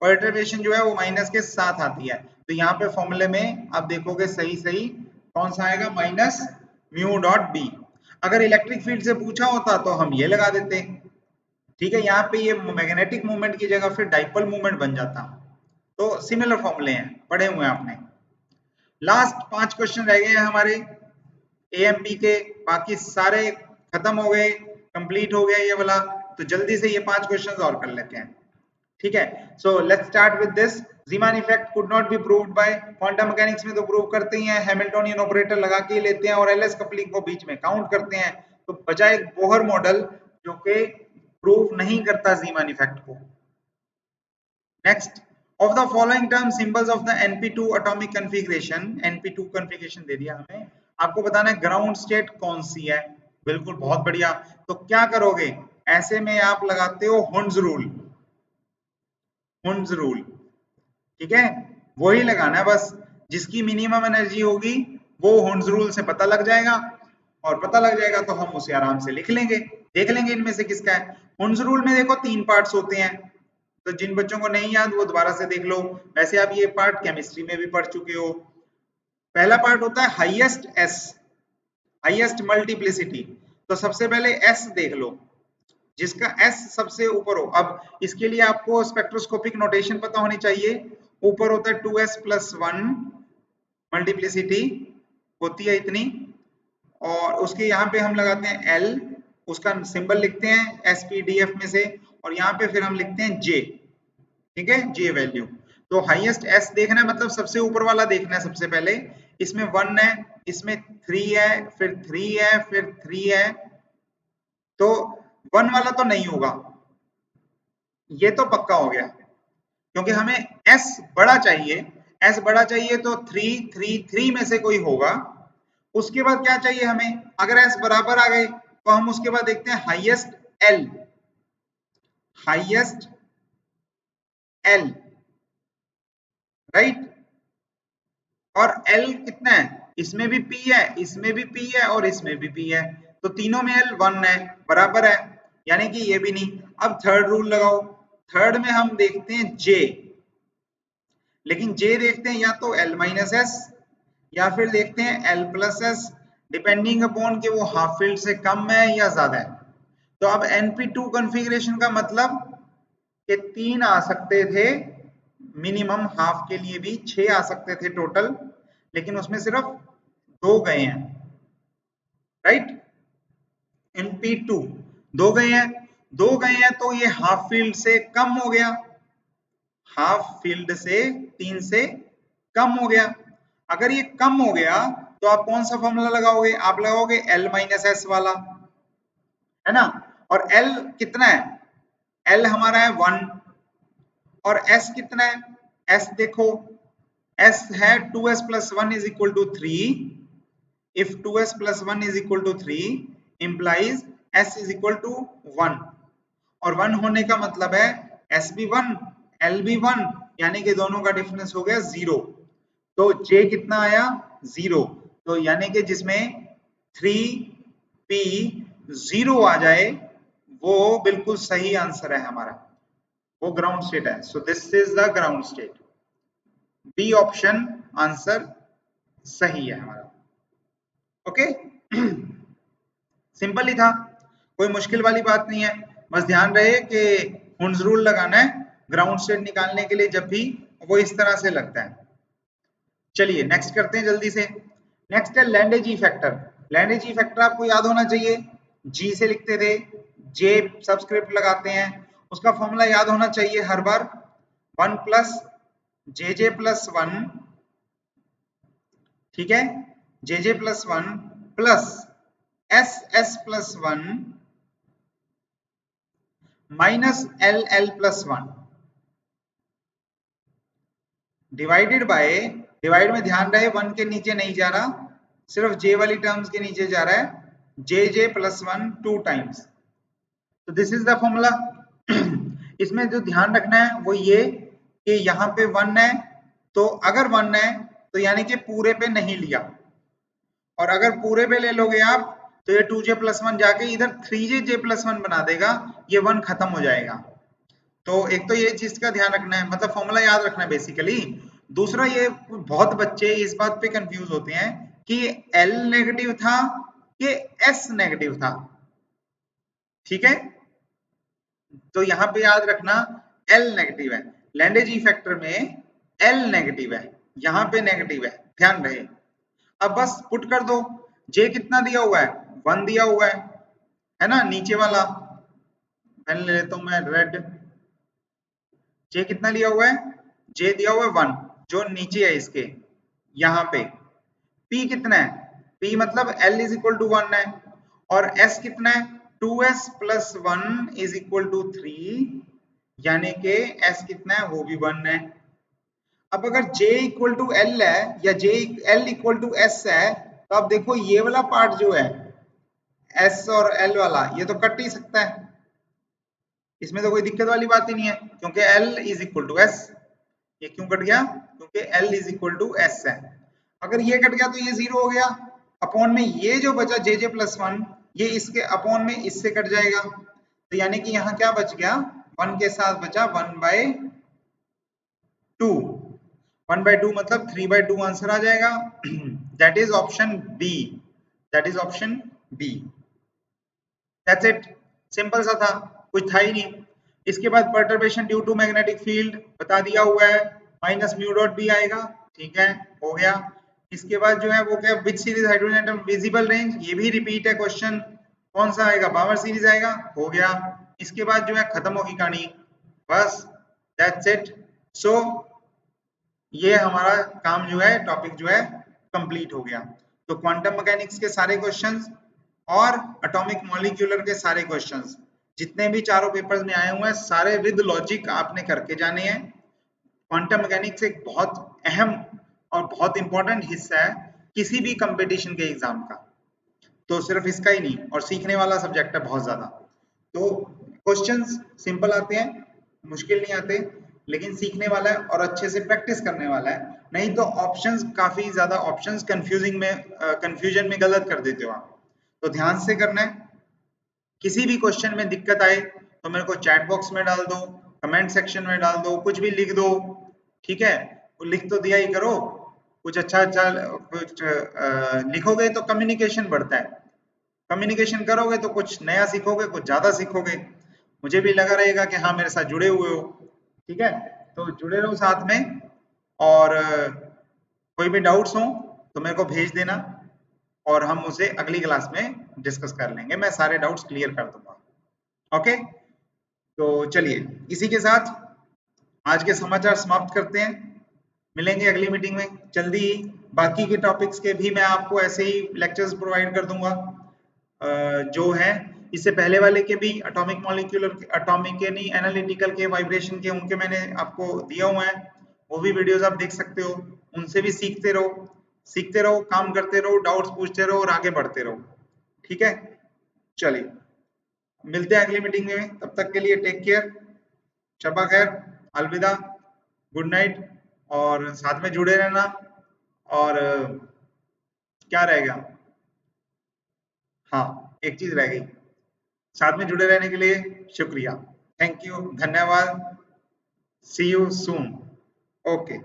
परटर्बेशन जो है वो माइनस के साथ आती है। तो यहाँ पे फॉर्मूले में आप देखोगे सही सही कौन सा आएगा? Minus mu dot B. अगर इलेक्ट्रिक फील्ड से पूछा होता तो हम ये लगा देते। ठीक है, यहाँ पे ये मैग्नेटिक मूवमेंट की जगह फिर डाइपोल मूवमेंट बन जाता। तो सिमिलर फॉर्मूले हैं, पढ़े हुए हैं आपने। लास्ट 5 क्वेश्चन रह गए हैं हमारे एएमपी के, बाकी सारे खत्म हो गए, कंप्लीट हो गया ये वाला। तो जल्दी से ये 5 क्वेश्चंस और कर लेते हैं। ठीक है, so let's start with this. Riemann effect could not be proved bye, quantum mechanics में तो प्रूव करते ही हैं, हैमिल्टोनियन ऑपरेटर लगा के ही लेते हैं और एलएस कपलिंग को बीच में काउंट करते हैं। तो बचा एक बोहर मॉडल जो कि प्रूव नहीं करता रीमान इफेक्ट को। Next, of the following term symbols of the np2 atomic configuration, np2 configuration दे दिया हमें, आपको बताना है ग्राउंड स्टेट कौन सी है। बिल्कुल, बहुत बढ़िया। तो क्या करोगे? ऐसे में आप लगाते हो हुंड्स रूल, हुंड्स रूल। ठीक है, वही लगाना है बस, जिसकी मिनिमम एनर्जी होगी वो हुंड्स रूल से पता लग जाएगा, और पता लग जाएगा तो हम उसे आराम से लिख लेंगे, देख लेंगे इनमें से किसका है। हुंड्स रूल में देखो 3 पार्ट्स होते हैं, तो जिन बच्चों को नहीं याद वो दोबारा से देख लो, वैसे आप ये पार्ट केमिस्ट्री में भी पढ़ चुके हो। पहला पार्ट होता है हाईएस्ट एस, हाईएस्ट मल्टीप्लिसिटी। तो सबसे पहले एस देख लो, जिसका एस सबसे ऊपर हो। अब इसके लिए आपको स्पेक्ट्रोस्कोपिक नोटेशन पता होनी चाहिए। ऊपर होता है 2s+1 मल्टीप्लिसिटी होती है इतनी, और उसके यहाँ पे हम लगाते हैं L, उसका सिंबल लिखते हैं SPDF में से, और यहाँ पे फिर हम लिखते हैं J। ठीक है, J वैल्यू। तो हाईएस्ट S देखना है, मतलब सबसे ऊपर वाला देखना है सबसे पहले। इसमें 1 है, इसमें 3 है, फिर 3 है, फिर 3 है, तो 1 वाला तो नहीं होगा, ये तो पक्का हो गया, क्योंकि हमें s बड़ा चाहिए। s बड़ा चाहिए तो 3 3 3 में से कोई होगा। उसके बाद क्या चाहिए हमें, अगर s बराबर आ गए तो हम उसके बाद देखते हैं highest l, highest l, right. और l कितना है, इसमें भी p है, इसमें भी p है और इसमें भी p है, तो तीनों में l 1 है, बराबर है, यानी कि ये भी नहीं। अब थर्ड रूल लगाओ। थर्ड में हम देखते हैं j, लेकिन j देखते हैं या तो l माइनस एस या फिर देखते हैं l plus S, depending upon कि वो हाफ फील्ड से कम है या ज्यादा है। तो अब np2 कॉन्फ़िगरेशन का मतलब कि 3 आ सकते थे मिनिमम, हाफ के लिए भी 6 आ सकते थे टोटल, लेकिन उसमें सिर्फ 2 गए हैं, राइट। np2 2 गए हैं, 2 गए हैं तो ये हाफ फील्ड से कम हो गया, हाफ फील्ड से 3 से कम हो गया। अगर ये कम हो गया तो आप कौन सा फॉर्मूला लगाओगे, आप लगाओगे L माइनस एस वाला, है ना। और L कितना है, L हमारा है 1 और S कितना है, S देखो S है 2s plus 1 is equal to 3. If 2s plus 1 is equal to 3 implies S is equal to 1, और 1 होने का मतलब है S भी 1 L भी 1, यानी कि दोनों का डिफरेंस हो गया 0। तो J कितना आया 0, तो यानी कि जिसमें 3p 0 आ जाए वो बिल्कुल सही आंसर है हमारा, वो ग्राउंड स्टेट है। So this is the ground state, B option answer सही है हमारा। ओके सिंपल ही था, कोई मुश्किल वाली बात नहीं है। बस ध्यान रहे कि हुंस रूल लगाना है ग्राउंड स्टेट निकालने के लिए, जब भी वो इस तरह से लगता है। चलिए नेक्स्ट करते हैं जल्दी से। नेक्स्ट है लैंडेजी फैक्टर। लैंडेजी फैक्टर आपको याद होना चाहिए, जी से लिखते थे, जे सबस्क्रिप्ट लगाते हैं, उसका फॉर्मूला याद होना चाहिए हर बार, 1 प्लस जे जे प्लस 1, ठीक है, J J plus 1 plus S S plus 1 minus L L plus 1 divided by, divide में ध्यान रहे 1 के नीचे नहीं जा रहा, सिर्फ जे वाली टर्म्स के नीचे जा रहा है, जे जे प्लस 1 2 टाइम्स। तो दिस इज द फॉर्मूला। इसमें जो ध्यान रखना है वो ये कि यहाँ पे 1 है, तो अगर 1 है तो यानी कि पूरे पे नहीं लिया, और अगर पूरे पे ले लोगे आप तो ये 2j प्लस 1 जाके इधर 3j प्लस 1 बना देगा, ये 1 खत्म हो जाएगा। तो एक तो ये चीज का ध्यान रखना है, मतलब फॉर्मूला याद रखना है बेसिकली। दूसरा ये बहुत बच्चे इस बात पे कंफ्यूज होते हैं कि L नेगेटिव था कि S नेगेटिव था, ठीक है। तो यहाँ पे याद रखना L नेगेटिव है, लैंडेजी फैक्टर में L नेगेटिव है, यहाँ पे नेगेटिव है, ध्यान रहे। अब बस पुट कर दो, J कितना दिया हुआ है 1 दिया हुआ है ना, नीचे वाला पेन ले लेता हूं मैं रेड। J कितना लिया हुआ है, J दिया हुआ है 1 जो नीचे है इसके, यहाँ पे P कितना है, P मतलब L इज इक्वल टू 1 है, और S कितना है 2s plus 1 is equal to 3, यानी कि S कितना है वो भी 1 है। अब अगर J इक्वल टू L है या L इक्वल टू S है, तो अब देखो ये वाला पार्ट जो है S और L वाला, ये तो कट ही सकता है, इसमें तो कोई दिक्कत वाली बात ही नहीं है, क्योंकि L is equal to S। ये क्यों कट गया, क्योंकि L is equal to S है। अगर ये कट गया तो ये 0 हो गया, अपॉन में ये जो बचा JJ प्लस 1, ये इसके अपॉन में इससे कट जाएगा, तो यानी कि यहाँ क्या बच गया, 1 के साथ बचा 1/2, 1/2 मतलब 3/2 आंसर आ जाएगा। That is option B, that is option B. That's it, simple सा था, कुछ था ही नहीं। इसके बाद perturbation due to magnetic field बता दिया हुआ है, माइनस म्यू डॉट बी आएगा, ठीक है, हो गया। इसके बाद जो है वो क्या, which series hydrogen atom visible range, ये भी रिपीट है क्वेश्चन, कौन सा आएगा, पावर सीरीज आएगा, हो गया। इसके बाद जो है खत्म होगी कहानी, बस दैट्स इट। सो ये हमारा काम जो है, टॉपिक जो है कंप्लीट हो गया। तो क्वांटम मैकेनिक्स के सारे क्वेश्चंस और एटॉमिक मॉलिक्यूलर के सारे क्वेश्चंस जितने भी चारों पेपर्स में आए हुए हैं सारे विद लॉजिक आपने करके जाने हैं। क्वांटम मैकेनिक्स एक बहुत अहम और बहुत इंपॉर्टेंट हिस्सा है किसी भी कंपटीशन के एग्जाम का, तो सिर्फ इसका ही नहीं, और सीखने वाला सब्जेक्ट है बहुत ज्यादा। तो क्वेश्चंस सिंपल आते हैं, मुश्किल नहीं आते, लेकिन सीखने वाला है और अच्छे से प्रैक्टिस करने वाला है। नहीं तो ऑप्शंस काफी ज्यादा ऑप्शंस कंफ्यूजन में गलत कर देते हो आप, तो ध्यान से करना है। किसी भी क्वेश्चन में दिक्कत आए तो मेरे को चैट बॉक्स में डाल दो, कमेंट सेक्शन में डाल दो, कुछ भी लिख दो, ठीक है। वो लिख तो दिया ही करो, कुछ अच्छा अच्छा कुछ लिखोगे तो कम्युनिकेशन बढ़ता है, कम्युनिकेशन करोगे तो कुछ नया सीखोगे, कुछ ज्यादा सीखोगे, मुझे भी लगा रहेगा कि हाँ मेरे साथ जुड़े हुए हो, ठीक है। तो जुड़े रहो साथ में, और कोई भी डाउट्स हो तो मेरे को भेज देना और हम उसे अगली क्लास में डिस्कस कर लेंगे, मैं सारे डाउट्स क्लियर कर दूंगा। ओके, तो चलिए इसी के साथ आज के समाचार समाप्त करते हैं, मिलेंगे अगली मीटिंग में जल्दी ही। बाकी के टॉपिक्स के भी मैं आपको ऐसे ही लेक्चर्स प्रोवाइड कर दूंगा, जो है इससे पहले वाले के भी एटॉमिक मॉलिक्यूलर एटॉमिक के नहीं एनालिटिकल के वाइब्रेशन के उनके मैंने आपको दिए हुए हैं, वो भी वीडियोस आप देख सकते हो, उनसे भी सीखते रहो, काम करते रहो, डाउट्स पूछते रहो और आगे बढ़ते रहो, ठीक है। चलिए मिलते हैं अगली मीटिंग में, तब तक के लिए टेक केयर, शबा खैर, अलविदा, गुड नाइट, और साथ में जुड़े रहना। और क्या रहेगा, हाँ एक चीज रह गई, साथ में जुड़े रहने के लिए शुक्रिया, थैंक यू, धन्यवाद, सी यू सून, ओके।